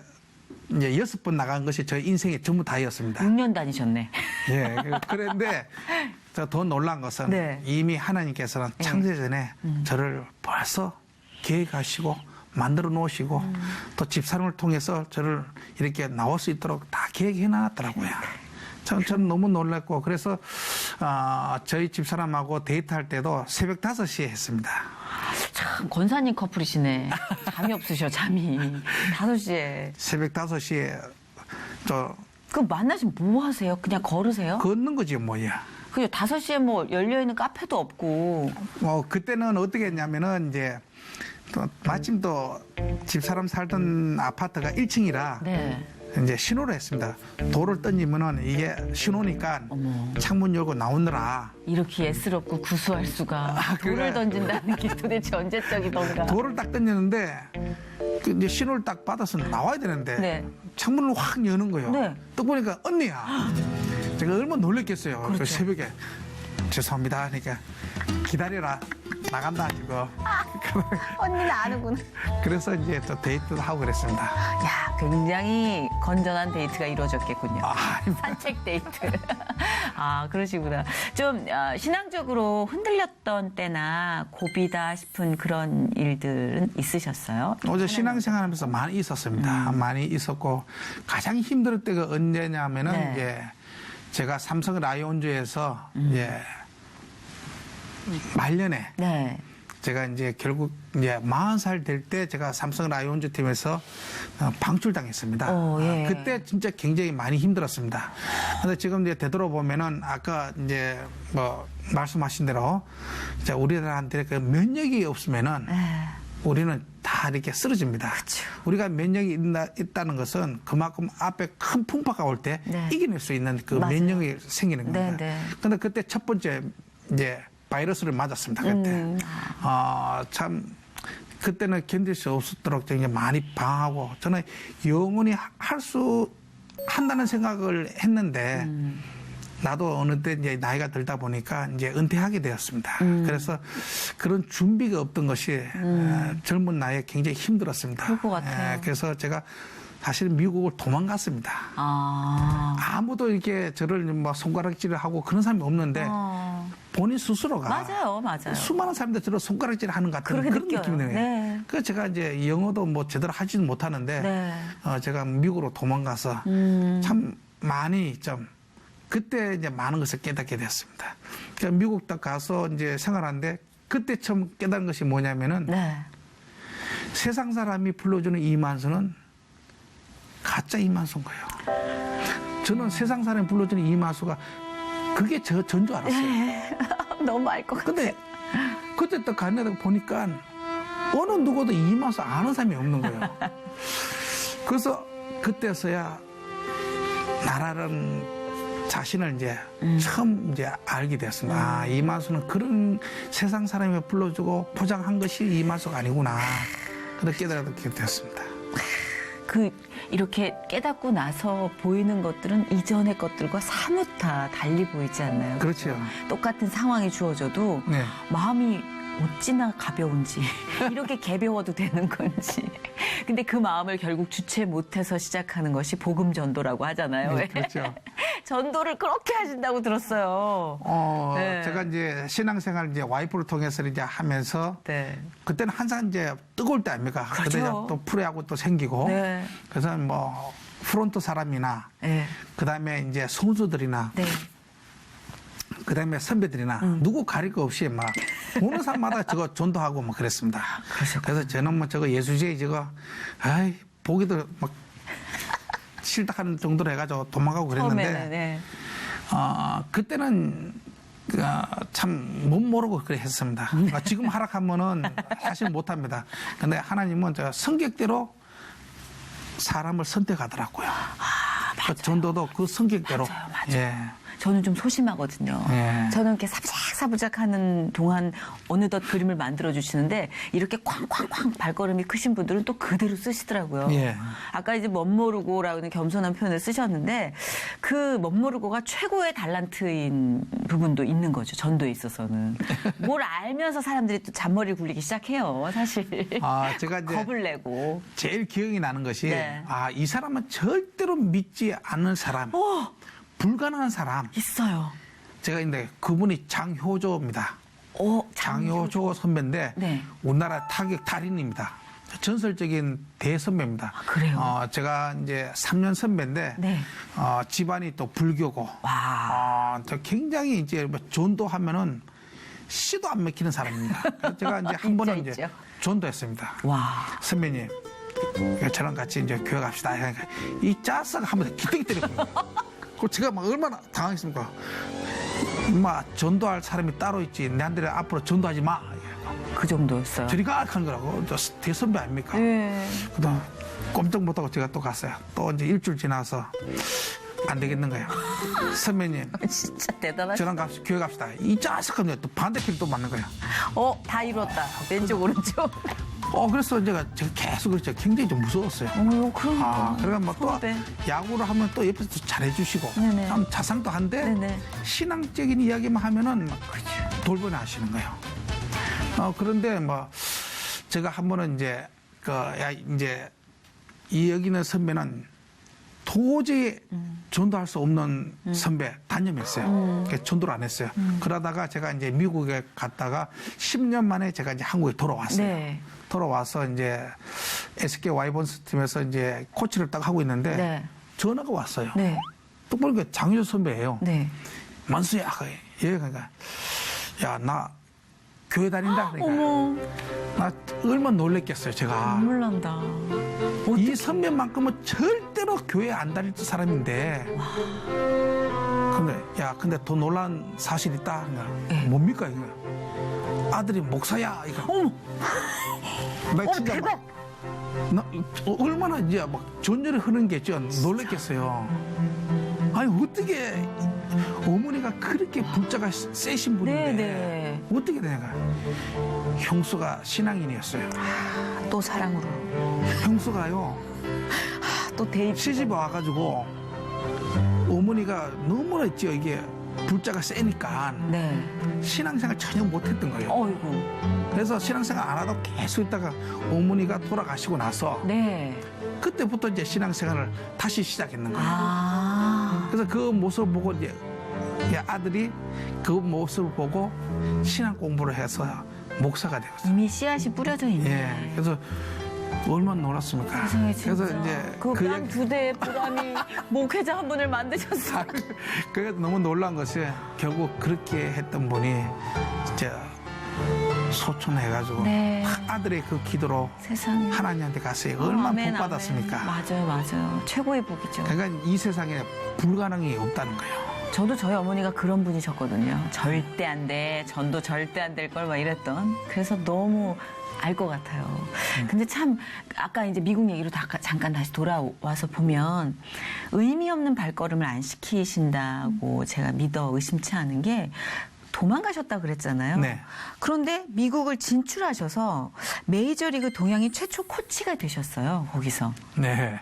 [SPEAKER 3] 이제 6번 나간 것이 저희 인생의 전부 다였습니다.
[SPEAKER 1] 6년 다니셨네.
[SPEAKER 3] 예. 그런데 제가 더 놀란 것은
[SPEAKER 1] 네.
[SPEAKER 3] 이미 하나님께서는 창세전에 저를 벌써 계획하시고 만들어 놓으시고 또 집사람을 통해서 저를 이렇게 나올 수 있도록 다 계획해 놨더라고요. 저는 너무 놀랐고 그래서 저희 집사람하고 데이트할 때도 새벽 5시에 했습니다.
[SPEAKER 1] 참, 권사님 커플이시네. 잠이 없으셔, 잠이. 5시에.
[SPEAKER 3] 새벽 5시에
[SPEAKER 1] 그 만나시면 뭐 하세요? 그냥 걸으세요?
[SPEAKER 3] 걷는 거지 뭐야.
[SPEAKER 1] 그죠. 5시에 뭐 열려있는 카페도 없고.
[SPEAKER 3] 그때는 어떻게 했냐면은 이제 또 마침 또 집사람 살던 아파트가 1층이라
[SPEAKER 1] 네.
[SPEAKER 3] 이제 신호를 했습니다. 돌을 던지면은 이게 신호니까
[SPEAKER 1] 어머.
[SPEAKER 3] 창문 열고 나오느라.
[SPEAKER 1] 이렇게 예스럽고 구수할 수가. 돌을
[SPEAKER 3] 그래.
[SPEAKER 1] 던진다는 게 도대체 언제적이던가.
[SPEAKER 3] 돌을 딱 던졌는데 그 이제 신호를 딱 받아서 나와야 되는데
[SPEAKER 1] 네.
[SPEAKER 3] 창문을 확 여는 거예요.
[SPEAKER 1] 네.
[SPEAKER 3] 딱 보니까 언니야. 제가 얼마나 놀랬겠어요.
[SPEAKER 1] 그렇죠.
[SPEAKER 3] 그 새벽에 죄송합니다. 그러니까 기다려라. 나간다 지금.
[SPEAKER 1] 언니는 아는구나.
[SPEAKER 3] 그래서 이제 또 데이트도 하고 그랬습니다.
[SPEAKER 1] 야, 굉장히 건전한 데이트가 이루어졌겠군요. 산책 데이트. 그러시구나. 좀 신앙적으로 흔들렸던 때나 고비다 싶은 그런 일들은 있으셨어요?
[SPEAKER 3] 어제 신앙생활하면서 많이 있었습니다. 많이 있었고 가장 힘들 때가 언제냐면은
[SPEAKER 1] 네.
[SPEAKER 3] 이제 제가 삼성 라이온즈에서 이제 말년에
[SPEAKER 1] 네.
[SPEAKER 3] 제가 이제 결국 이제 40살 될 때 제가 삼성 라이온즈 팀에서 방출당했습니다.
[SPEAKER 1] 예.
[SPEAKER 3] 그때 진짜 굉장히 많이 힘들었습니다. 근데 지금 이제 되돌아보면은 아까 이제 뭐 말씀하신 대로 이제 우리들한테 그 면역이 없으면은 우리는 다 이렇게 쓰러집니다.
[SPEAKER 1] 그쵸.
[SPEAKER 3] 우리가 면역이 있다는 것은 그만큼 앞에 큰 풍파가 올 때
[SPEAKER 1] 네.
[SPEAKER 3] 이겨낼 수 있는 그
[SPEAKER 1] 맞아요.
[SPEAKER 3] 면역이 생기는 겁니다.
[SPEAKER 1] 네, 네.
[SPEAKER 3] 근데 그때 첫 번째 이제 바이러스를 맞았습니다. 그때. 참 그때는 견딜 수 없도록 되게 많이 방하고 저는 영원히 한다는 생각을 했는데 나도 어느 때 이제 나이가 들다 보니까 이제 은퇴하게 되었습니다. 그래서 그런 준비가 없던 것이 젊은 나이에 굉장히 힘들었습니다.
[SPEAKER 1] 그럴 것 같아요.
[SPEAKER 3] 그래서 제가 사실 미국을 도망갔습니다. 아무도 이렇게 저를 뭐 손가락질을 하고 그런 사람이 없는데 본인 스스로가
[SPEAKER 1] 맞아요.
[SPEAKER 3] 수많은 사람들 저를 손가락질 하는 것 같은
[SPEAKER 1] 그렇게
[SPEAKER 3] 그런
[SPEAKER 1] 느껴요.
[SPEAKER 3] 느낌이 드네요.
[SPEAKER 1] 네.
[SPEAKER 3] 그래서 제가 이제 영어도 뭐 제대로 하지는 못하는데
[SPEAKER 1] 네.
[SPEAKER 3] 제가 미국으로 도망가서 참 많이 좀 그때 이제 많은 것을 깨닫게 됐습니다. 그러니까 미국 딱 가서 이제 생활하는데 그때 처음 깨달은 것이 뭐냐면은
[SPEAKER 1] 네.
[SPEAKER 3] 세상 사람이 불러주는 이만수는 가짜 이만수인 거예요. 저는 세상 사람이 불러주는 이만수가 그게 전 줄 알았어요.
[SPEAKER 1] 너무 알 것 같아요.
[SPEAKER 3] 근데 그때 또 가내다가 보니까 어느 누구도 이만수 아는 사람이 없는 거예요. 그래서 그때서야 나라는 자신을 이제 처음 이제 알게 됐습니다. 아, 이만수는 그런 세상 사람이 불러주고 포장한 것이 이만수가 아니구나. 그렇게 깨닫게 됐습니다.
[SPEAKER 1] 이렇게 깨닫고 나서 보이는 것들은 이전의 것들과 사뭇 다 달리 보이지 않나요?
[SPEAKER 3] 그렇죠.
[SPEAKER 1] 똑같은 상황이 주어져도
[SPEAKER 3] 네.
[SPEAKER 1] 마음이 어찌나 가벼운지 이렇게 개벼워도 되는 건지. 근데 그 마음을 결국 주체 못해서 시작하는 것이 복음 전도라고 하잖아요.
[SPEAKER 3] 네, 그렇죠.
[SPEAKER 1] 전도를 그렇게 하신다고 들었어요. 네.
[SPEAKER 3] 제가 이제 신앙생활 이제 와이프를 통해서 이제 하면서
[SPEAKER 1] 네.
[SPEAKER 3] 그때는 항상 이제 뜨거울 때 아닙니까?
[SPEAKER 1] 그렇죠.
[SPEAKER 3] 그때 또 프로야구 또 생기고.
[SPEAKER 1] 네.
[SPEAKER 3] 그래서 뭐 프론트 사람이나
[SPEAKER 1] 네.
[SPEAKER 3] 그다음에 이제 선수들이나
[SPEAKER 1] 네.
[SPEAKER 3] 그다음에 선배들이나 누구 가릴 거 없이 막 보는 사람마다 저거 전도하고 뭐 그랬습니다. 그래서 저는 뭐 저거 예수제에 저거 아이 보기도 막 싫다 하는 정도로 해가지고 도망가고 그랬는데
[SPEAKER 1] 처음에는, 네.
[SPEAKER 3] 그때는 참 못 모르고 그래 했습니다. 지금 하락하면은 사실 못합니다. 근데 하나님은 저 성격대로 사람을 선택하더라고요. 그 전도도 그 성격대로.
[SPEAKER 1] 맞아요.
[SPEAKER 3] 예.
[SPEAKER 1] 저는 좀 소심하거든요.
[SPEAKER 3] 네.
[SPEAKER 1] 저는 이렇게 사부작사부작 하는 동안 어느덧 그림을 만들어 주시는데 이렇게 쾅쾅쾅 발걸음이 크신 분들은 또 그대로 쓰시더라고요.
[SPEAKER 3] 예.
[SPEAKER 1] 아까 이제 멋모르고라는 겸손한 표현을 쓰셨는데 그 멋모르고가 최고의 달란트인 부분도 있는 거죠. 전도에 있어서는. 뭘 알면서 사람들이 또 잔머리를 굴리기 시작해요. 사실.
[SPEAKER 3] 제가 이제
[SPEAKER 1] 겁을 내고.
[SPEAKER 3] 제일 기억이 나는 것이
[SPEAKER 1] 네.
[SPEAKER 3] 이 사람은 절대로 믿지 않는 사람. 불가능한 사람.
[SPEAKER 1] 있어요.
[SPEAKER 3] 제가 근데 그분이 장효조입니다. 장효조 선배인데
[SPEAKER 1] 네.
[SPEAKER 3] 우리나라 타격 달인입니다. 전설적인 대선배입니다.
[SPEAKER 1] 그래요?
[SPEAKER 3] 제가 이제 3년 선배인데
[SPEAKER 1] 네.
[SPEAKER 3] 집안이 또 불교고
[SPEAKER 1] 와.
[SPEAKER 3] 저 굉장히 이제 뭐 전도하면은 씨도 안 먹히는 사람입니다. 그래서 제가 이제 한 번은 이제
[SPEAKER 1] 있죠.
[SPEAKER 3] 전도했습니다.
[SPEAKER 1] 와.
[SPEAKER 3] 선배님, 저랑 같이 이제 교회 갑시다. 그러니까 이 짜스가 한 번 기대기 때렸거든요. 그 제가 막 얼마나 당황했습니까? 막 전도할 사람이 따로 있지. 내한테 앞으로 전도하지 마.
[SPEAKER 1] 그 정도였어요.
[SPEAKER 3] 저리 가! 하는 거라고. 저 대선배 아닙니까?
[SPEAKER 1] 네.
[SPEAKER 3] 그다음 꼼짝 못하고 제가 또 갔어요. 또 이제 일주일 지나서 안 되겠는 거예요. 선배님,
[SPEAKER 1] 진짜 대단하시다.
[SPEAKER 3] 저랑 교회 갑시다. 이 짜스가 또 반대편 또 맞는 거예요.
[SPEAKER 1] 다 이뤘다. 왼쪽, 오른쪽.
[SPEAKER 3] 그래서 제가 계속 그랬죠. 굉장히 좀 무서웠어요.
[SPEAKER 1] 그러니까.
[SPEAKER 3] 그러니까 뭐 또
[SPEAKER 1] 후배.
[SPEAKER 3] 야구를 하면 또 옆에서 또 잘해주시고,
[SPEAKER 1] 네네.
[SPEAKER 3] 참 자상도 한데,
[SPEAKER 1] 네네.
[SPEAKER 3] 신앙적인 이야기만 하면은 막 돌변 하시는 거예요. 그런데 뭐, 제가 한 번은 이제, 이제, 이 여기는 선배는 도저히 전도할 수 없는 선배 단념했어요. 그래서 전도를 안 했어요. 그러다가 제가 이제 미국에 갔다가 10년 만에 제가 이제 한국에 돌아왔어요.
[SPEAKER 1] 네.
[SPEAKER 3] 돌아와서 이제 SK 와이번스 팀에서 이제 코치를 딱 하고 있는데
[SPEAKER 1] 네.
[SPEAKER 3] 전화가 왔어요.
[SPEAKER 1] 네.
[SPEAKER 3] 또 보니까 장효 선배예요.
[SPEAKER 1] 네.
[SPEAKER 3] 만수야, 얘가 그러니까 야, 나 교회 다닌다. 그러니까
[SPEAKER 1] 어머,
[SPEAKER 3] 나 얼마나 놀랬겠어요, 제가.
[SPEAKER 1] 눈물 난다.
[SPEAKER 3] 이 선배만큼은 절대로 교회 안 다닐 사람인데. 근데 더 놀란 사실 있다.
[SPEAKER 1] 네.
[SPEAKER 3] 뭡니까, 이거? 아들이 목사야, 이거.
[SPEAKER 1] 어머,
[SPEAKER 3] 나 진짜
[SPEAKER 1] 대박.
[SPEAKER 3] 얼마나 이제 막 전율이 흐르는 게 진짜 놀랬겠어요. 아니, 어떻게 어머니가 그렇게 불자가 세신 분인데.
[SPEAKER 1] 네네.
[SPEAKER 3] 어떻게 되냐가. 형수가 신앙인이었어요.
[SPEAKER 1] 또 사랑으로.
[SPEAKER 3] 형수가요.
[SPEAKER 1] 또 대입.
[SPEAKER 3] 시집 와가지고 어머니가 너무나 있죠. 이게 불자가 세니까
[SPEAKER 1] 네.
[SPEAKER 3] 신앙생활 전혀 못했던 거예요.
[SPEAKER 1] 어이구.
[SPEAKER 3] 그래서 신앙생활 안 하다 계속 있다가 어머니가 돌아가시고 나서
[SPEAKER 1] 네.
[SPEAKER 3] 그때부터 이제 신앙생활을 다시 시작했는 거예요. 그래서 그 모습을 보고 이제 아들이 그 모습을 보고 신앙 공부를 해서 목사가 되었어요.
[SPEAKER 1] 이미 씨앗이 뿌려져 있네.
[SPEAKER 3] 예. 그래서 얼마나 놀랐습니까?
[SPEAKER 1] 세상에 진짜.
[SPEAKER 3] 그래서 이제
[SPEAKER 1] 그땅 두 대의 보람이 목회자 한 분을 만드셨어요.
[SPEAKER 3] 그게 너무 놀란 것이 결국 그렇게 했던 분이 진짜 소천해가지고
[SPEAKER 1] 네.
[SPEAKER 3] 아들의 그 기도로
[SPEAKER 1] 세상에.
[SPEAKER 3] 하나님한테 갔어요. 얼마나
[SPEAKER 1] 아멘,
[SPEAKER 3] 복 받았습니까?
[SPEAKER 1] 아멘. 맞아요. 최고의 복이죠.
[SPEAKER 3] 그러니까 이 세상에 불가능이 없다는 거예요.
[SPEAKER 1] 저도 저희 어머니가 그런 분이셨거든요. 절대 안 돼. 전도 절대 안 될 걸 막 이랬던. 그래서 너무 알 것 같아요. 근데 참 아까 이제 미국 얘기로 잠깐 다시 돌아와서 보면 의미 없는 발걸음을 안 시키신다고 제가 믿어 의심치 않은 게 도망가셨다 그랬잖아요.
[SPEAKER 3] 네.
[SPEAKER 1] 그런데 미국을 진출하셔서 메이저리그 동양인 최초 코치가 되셨어요. 거기서.
[SPEAKER 3] 네.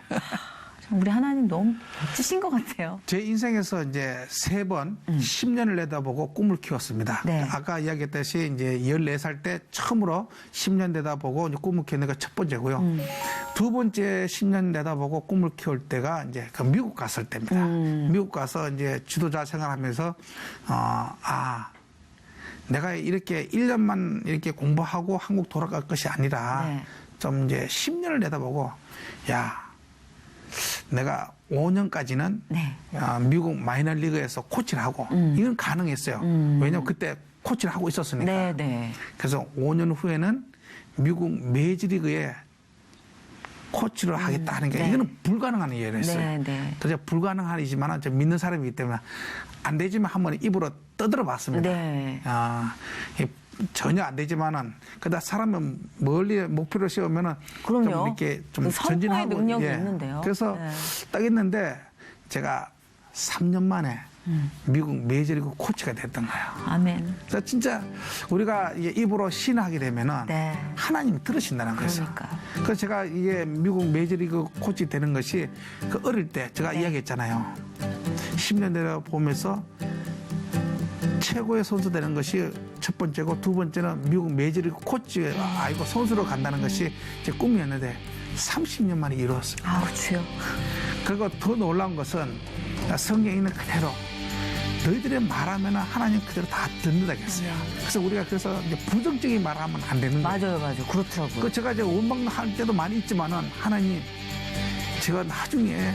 [SPEAKER 1] 우리 하나님 너무 멋지신 것 같아요.
[SPEAKER 3] 제 인생에서 이제 3번 10년을 내다보고 꿈을 키웠습니다.
[SPEAKER 1] 네.
[SPEAKER 3] 아까 이야기했듯이 이제 14살 때 처음으로 10년 내다보고 이제 꿈을 키우는 게 첫 번째고요. 두 번째 10년 내다보고 꿈을 키울 때가 이제 그 미국 갔을 때입니다. 미국 가서 이제 지도자 생활하면서 내가 이렇게 1년만 이렇게 공부하고 한국 돌아갈 것이 아니라
[SPEAKER 1] 네.
[SPEAKER 3] 좀 이제 10년을 내다보고 내가 5년까지는
[SPEAKER 1] 네.
[SPEAKER 3] 미국 마이너리그에서 코치를 하고 이건 가능했어요. 왜냐하면 그때 코치를 하고 있었으니까.
[SPEAKER 1] 네, 네.
[SPEAKER 3] 그래서 5년 후에는 미국 메이저리그에 코치를 하겠다 하는 게
[SPEAKER 1] 네.
[SPEAKER 3] 이거는 불가능한 일이었어요.
[SPEAKER 1] 네, 네.
[SPEAKER 3] 그래서 불가능한 일이지만 저 믿는 사람이기 때문에 안 되지만 한번 입으로 떠들어 봤습니다.
[SPEAKER 1] 네.
[SPEAKER 3] 전혀 안 되지만은 그다 사람은 멀리 목표를 세우면은
[SPEAKER 1] 그럼요.
[SPEAKER 3] 좀 이렇게 좀
[SPEAKER 1] 그 선포의
[SPEAKER 3] 전진하고
[SPEAKER 1] 능력이 있는데요.
[SPEAKER 3] 그래서
[SPEAKER 1] 네.
[SPEAKER 3] 딱 했는데 제가 3년 만에 미국 메이저리그 코치가 됐던 거예요.
[SPEAKER 1] 아멘.
[SPEAKER 3] 그래서 진짜 우리가 이게 입으로 신하게 되면은
[SPEAKER 1] 네.
[SPEAKER 3] 하나님이 들으신다는 거죠.
[SPEAKER 1] 그러니까.
[SPEAKER 3] 그래서 제가 이게 미국 메이저리그 코치 되는 것이 그 어릴 때 제가
[SPEAKER 1] 네.
[SPEAKER 3] 이야기했잖아요. 10년 내려 보면서 최고의 선수 되는 것이 첫 번째고 두 번째는 미국 메이저리그 코치 아이고 선수로 간다는 것이 제 꿈이었는데 30년 만에 이루었습니다.
[SPEAKER 1] 아우 주여.
[SPEAKER 3] 그리고 더 놀라운 것은 성경에 있는 그대로 너희들이 말하면 하나님 그대로 다 듣는다겠어요. 그래서 우리가 그래서 이제 부정적인 말하면 안 되는 거예요.
[SPEAKER 1] 맞아요. 그렇더라고요.
[SPEAKER 3] 그 제가 이제 원망할 때도 많이 있지만은 하나님 제가 나중에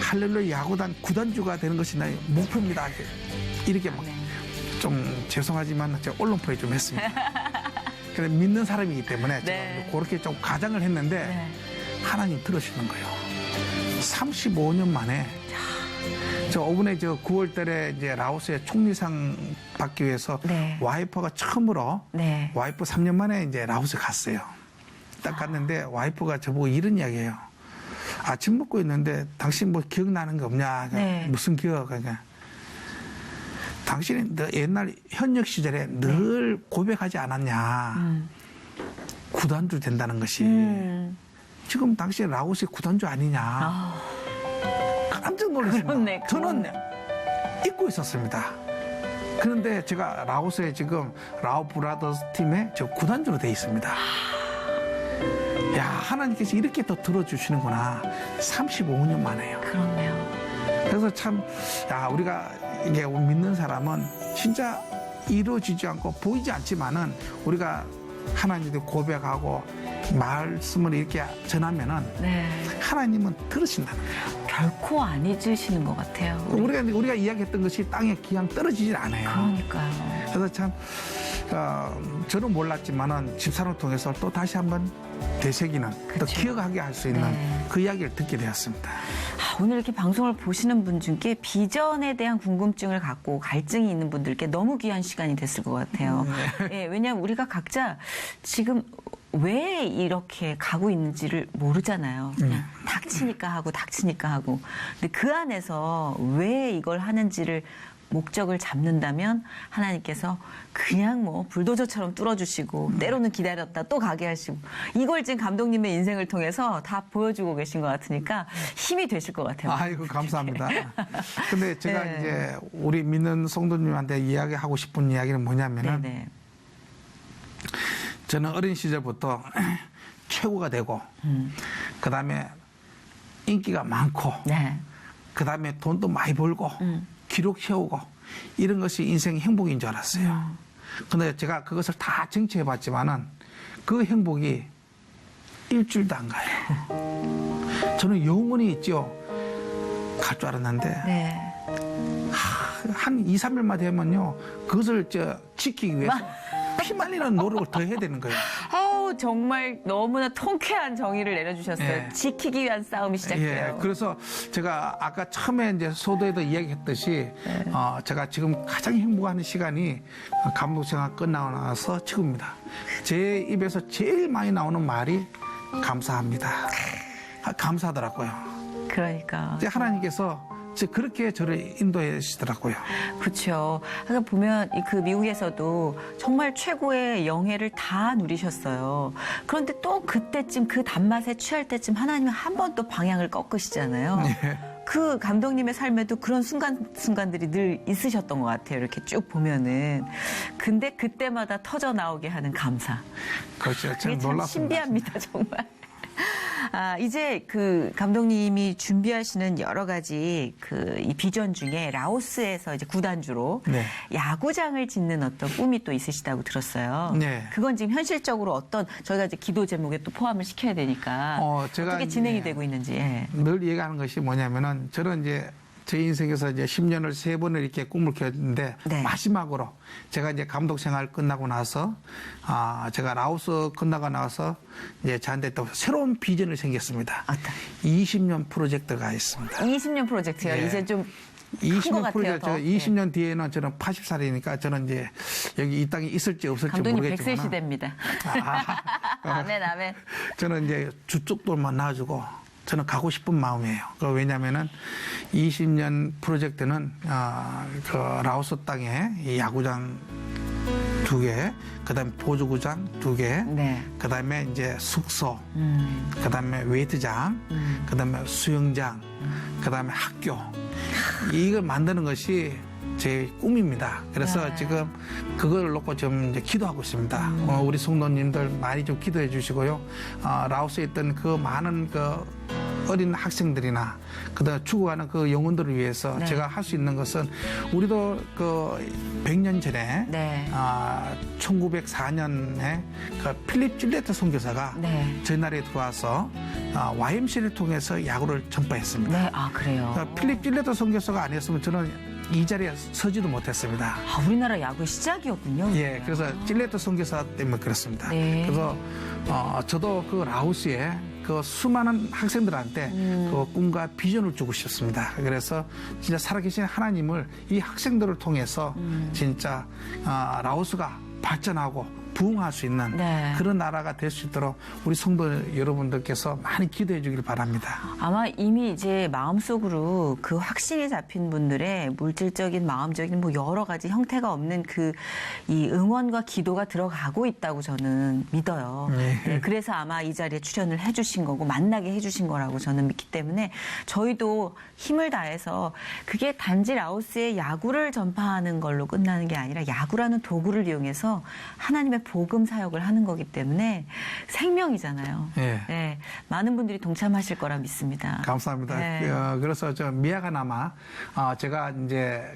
[SPEAKER 3] 할렐루야 야구단 구단주가 되는 것이 나의 목표입니다. 이렇게 막 좀 죄송하지만 제가 언론프레 좀 했습니다. 그래 믿는 사람이기 때문에
[SPEAKER 1] 네.
[SPEAKER 3] 제가 그렇게 좀 가장을 했는데
[SPEAKER 1] 네.
[SPEAKER 3] 하나님 들으시는 거예요. 35년 만에 저 이번에 저 9월 달에 이제 라오스의 총리상 받기 위해서
[SPEAKER 1] 네.
[SPEAKER 3] 와이프가 처음으로
[SPEAKER 1] 네.
[SPEAKER 3] 와이프 3년 만에 이제 라오스 갔어요. 딱 갔는데 와이프가 저보고 이런 이야기예요. 아침 먹고 있는데 당신 뭐 기억나는 게 없냐?
[SPEAKER 1] 네.
[SPEAKER 3] 무슨 기억? 그러니까 당신이 너 옛날 현역 시절에 늘 고백하지 않았냐? 구단주 된다는 것이 지금 당신 라오스의 구단주 아니냐? 깜짝 놀랐습니다.
[SPEAKER 1] 그렇네.
[SPEAKER 3] 저는 잊고 있었습니다. 그런데 제가 라오스에 지금 라오 브라더스 팀의 저 구단주로 돼 있습니다. 야, 하나님께서 이렇게 또 들어주시는구나. 35년 만에요.
[SPEAKER 1] 그렇네요.
[SPEAKER 3] 그래서 참, 우리가 이게 믿는 사람은 진짜 이루어지지 않고 보이지 않지만은 우리가 하나님께 고백하고 말씀을 이렇게 전하면은
[SPEAKER 1] 네.
[SPEAKER 3] 하나님은 들으신다는 거예요.
[SPEAKER 1] 결코 안 잊으시는 것 같아요.
[SPEAKER 3] 우리가 이야기했던 것이 땅에 그냥 떨어지질 않아요.
[SPEAKER 1] 그러니까요.
[SPEAKER 3] 그래서 참 저는 몰랐지만은 집사람을 통해서 또 다시 한번 되새기는 또
[SPEAKER 1] 그쵸.
[SPEAKER 3] 기억하게 할 수 있는
[SPEAKER 1] 네.
[SPEAKER 3] 그 이야기를 듣게 되었습니다.
[SPEAKER 1] 오늘 이렇게 방송을 보시는 분 중에 비전에 대한 궁금증을 갖고 갈증이 있는 분들께 너무 귀한 시간이 됐을 것 같아요. 예, 왜냐하면 우리가 각자 지금 왜 이렇게 가고 있는지를 모르잖아요. 그냥 닥치니까 하고. 근데 그 안에서 왜 이걸 하는지를 목적을 잡는다면 하나님께서 그냥 뭐 불도저처럼 뚫어주시고 때로는 기다렸다 또 가게 하시고 이걸 지금 감독님의 인생을 통해서 다 보여주고 계신 것 같으니까 힘이 되실 것 같아요.
[SPEAKER 3] 아이고 감사합니다. 근데 제가
[SPEAKER 1] 네.
[SPEAKER 3] 이제 우리 믿는 성도님한테 이야기하고 싶은 이야기는 뭐냐면은
[SPEAKER 1] 네네.
[SPEAKER 3] 저는 어린 시절부터 최고가 되고 그다음에 인기가 많고
[SPEAKER 1] 네.
[SPEAKER 3] 그다음에 돈도 많이 벌고 기록 세우고 이런 것이 인생의 행복인 줄 알았어요. 근데 제가 그것을 다 정치해 봤지만은 그 행복이 일주일도 안 가요. 저는 영원히 있죠. 갈 줄 알았는데
[SPEAKER 1] 네.
[SPEAKER 3] 한 2, 3일만 되면요. 그것을 지키기 위해서 피말리는 노력을 더 해야 되는 거예요.
[SPEAKER 1] 아우 정말 너무나 통쾌한 정의를 내려주셨어요.
[SPEAKER 3] 예.
[SPEAKER 1] 지키기 위한 싸움이 시작돼요.
[SPEAKER 3] 예, 그래서 제가 아까 처음에 이제 소도에도 이야기했듯이 제가 지금 가장 행복한 시간이 감독 생활 끝나고 나서 지금입니다. 제 입에서 제일 많이 나오는 말이 감사합니다. 감사하더라고요.
[SPEAKER 1] 그러니까.
[SPEAKER 3] 이제 하나님께서 그렇게 저를 인도해 주시더라고요.
[SPEAKER 1] 그렇죠. 그러니까 보면 그 미국에서도 정말 최고의 영예를 다 누리셨어요. 그런데 또 그때쯤 그 단맛에 취할 때쯤 하나님은 한 번 또 방향을 꺾으시잖아요.
[SPEAKER 3] 예.
[SPEAKER 1] 그 감독님의 삶에도 그런 순간들이 늘 있으셨던 것 같아요. 이렇게 쭉 보면은. 근데 그때마다 터져 나오게 하는 감사.
[SPEAKER 3] 그렇죠.
[SPEAKER 1] 그게
[SPEAKER 3] 참
[SPEAKER 1] 참
[SPEAKER 3] 놀랐습니다.
[SPEAKER 1] 신비합니다, 정말. 이제 그 감독님이 준비하시는 여러 가지 이 비전 중에 라오스에서 이제 구단주로
[SPEAKER 3] 네.
[SPEAKER 1] 야구장을 짓는 어떤 꿈이 또 있으시다고 들었어요.
[SPEAKER 3] 네.
[SPEAKER 1] 그건 지금 현실적으로 저희가 이제 기도 제목에 또 포함을 시켜야 되니까
[SPEAKER 3] 제가
[SPEAKER 1] 어떻게 진행이
[SPEAKER 3] 이제
[SPEAKER 1] 되고 있는지. 예.
[SPEAKER 3] 늘 얘기하는 것이 뭐냐면은 저는 이제 제 인생에서 이제 10년을 3번을 이렇게 꿈을 꿨는데
[SPEAKER 1] 네.
[SPEAKER 3] 마지막으로 제가 이제 감독 생활 끝나고 나서 제가 라오스 끝나고 나서 이제 저한테 또 새로운 비전이 생겼습니다.
[SPEAKER 1] 어떤?
[SPEAKER 3] 20년 프로젝트가 있습니다.
[SPEAKER 1] 20년 프로젝트요.
[SPEAKER 3] 예.
[SPEAKER 1] 이제 좀 큰 것
[SPEAKER 3] 20년
[SPEAKER 1] 같아요.
[SPEAKER 3] 프로젝트.
[SPEAKER 1] 더.
[SPEAKER 3] 20년 뒤에는 저는 80살이니까 저는 이제 여기 이 땅에 있을지 없을지
[SPEAKER 1] 감독님
[SPEAKER 3] 모르겠지만
[SPEAKER 1] 100세 시대입니다. 아멘, 아멘.
[SPEAKER 3] 저는 이제 주쪽돌만 놔주고 저는 가고 싶은 마음이에요. 왜냐면은 20년 프로젝트는 그 라오스 땅에 이 야구장 2개, 그다음에 보조구장 2개,
[SPEAKER 1] 네.
[SPEAKER 3] 그다음에 이제 숙소, 그다음에 웨이트장, 그다음에 수영장, 그다음에 학교 이걸 만드는 것이 제 꿈입니다. 그래서
[SPEAKER 1] 네.
[SPEAKER 3] 지금 그걸 놓고 좀 이제 기도하고 있습니다. 우리 성도님들 많이 좀 기도해 주시고요. 라오스에 있던 그 많은 그 어린 학생들이나 그다음 죽어가는 그 영혼들을 위해서
[SPEAKER 1] 네.
[SPEAKER 3] 제가 할 수 있는 것은 우리도 그 100년 전에
[SPEAKER 1] 네.
[SPEAKER 3] 1904년에 그 필립 질레트 선교사가
[SPEAKER 1] 네.
[SPEAKER 3] 저희 나라에 들어와서 YMC를 통해서 야구를 전파했습니다.
[SPEAKER 1] 네, 그래요.
[SPEAKER 3] 필립 질레트 선교사가 아니었으면 저는 이 자리에 서지도 못했습니다.
[SPEAKER 1] 우리나라 야구의 시작이었군요.
[SPEAKER 3] 예, 그래서 찔레트 선교사 때문에 그렇습니다.
[SPEAKER 1] 네.
[SPEAKER 3] 그래서 저도 그 라오스에 그 수많은 학생들한테 그 꿈과 비전을 주고 싶습니다. 그래서 진짜 살아계신 하나님을 이 학생들을 통해서 진짜 라오스가 발전하고 부흥할 수 있는
[SPEAKER 1] 네.
[SPEAKER 3] 그런 나라가 될 수 있도록 우리 성도 여러분들께서 많이 기도해 주길 바랍니다.
[SPEAKER 1] 아마 이미 이제 마음속으로 그 확신이 잡힌 분들의 물질적인, 마음적인 뭐 여러 가지 형태가 없는 이 응원과 기도가 들어가고 있다고 저는 믿어요.
[SPEAKER 3] 네.
[SPEAKER 1] 네, 그래서 아마 이 자리에 출연을 해주신 거고 만나게 해주신 거라고 저는 믿기 때문에 저희도 힘을 다해서 그게 단지 라오스의 야구를 전파하는 걸로 끝나는 게 아니라 야구라는 도구를 이용해서 하나님의 복음 사역을 하는 거기 때문에 생명이잖아요.
[SPEAKER 3] 예.
[SPEAKER 1] 네, 많은 분들이 동참하실 거라 믿습니다.
[SPEAKER 3] 감사합니다.
[SPEAKER 1] 네.
[SPEAKER 3] 그래서 저 미야가나마 제가 이제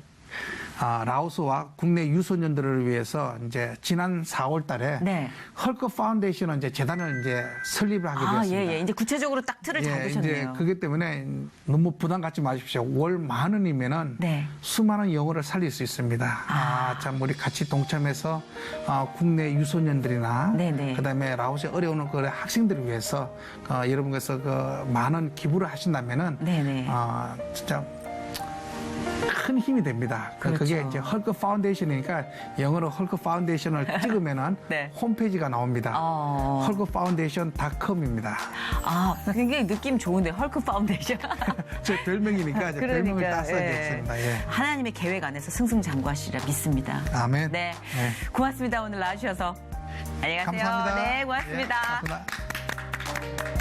[SPEAKER 3] 라오스와 국내 유소년들을 위해서 이제 지난 4월달에
[SPEAKER 1] 네.
[SPEAKER 3] 헐크 파운데이션 이제 재단을 이제 설립을 하게 되었습니다.
[SPEAKER 1] 예. 이제 구체적으로 딱 틀을
[SPEAKER 3] 이제
[SPEAKER 1] 잡으셨네요.
[SPEAKER 3] 그렇기 때문에 너무 부담 갖지 마십시오. 월 10,000원이면은
[SPEAKER 1] 네.
[SPEAKER 3] 수많은 영어를 살릴 수 있습니다. 참 우리 같이 동참해서 국내 유소년들이나
[SPEAKER 1] 네네.
[SPEAKER 3] 그다음에 라오스에 어려운 그 학생들을 위해서 여러분께서 그 많은 기부를 하신다면은
[SPEAKER 1] 네네.
[SPEAKER 3] 진짜 큰 힘이 됩니다.
[SPEAKER 1] 그렇죠.
[SPEAKER 3] 그게 이제 헐크 파운데이션이니까 영어로 헐크 파운데이션을 찍으면은
[SPEAKER 1] 네.
[SPEAKER 3] 홈페이지가 나옵니다. 헐크파운데이션.com입니다.
[SPEAKER 1] 굉장히 느낌 좋은데 헐크 파운데이션.
[SPEAKER 3] 제 별명이니까 이제 별명을 따서 했습니다. 예.
[SPEAKER 1] 하나님의 계획 안에서 승승장구하시리라 믿습니다.
[SPEAKER 3] 아멘.
[SPEAKER 1] 네.
[SPEAKER 3] 네.
[SPEAKER 1] 고맙습니다. 오늘 나와주셔서. 안녕히 가세요.
[SPEAKER 3] 감사합니다.
[SPEAKER 1] 네, 고맙습니다.
[SPEAKER 3] 예, 고맙습니다.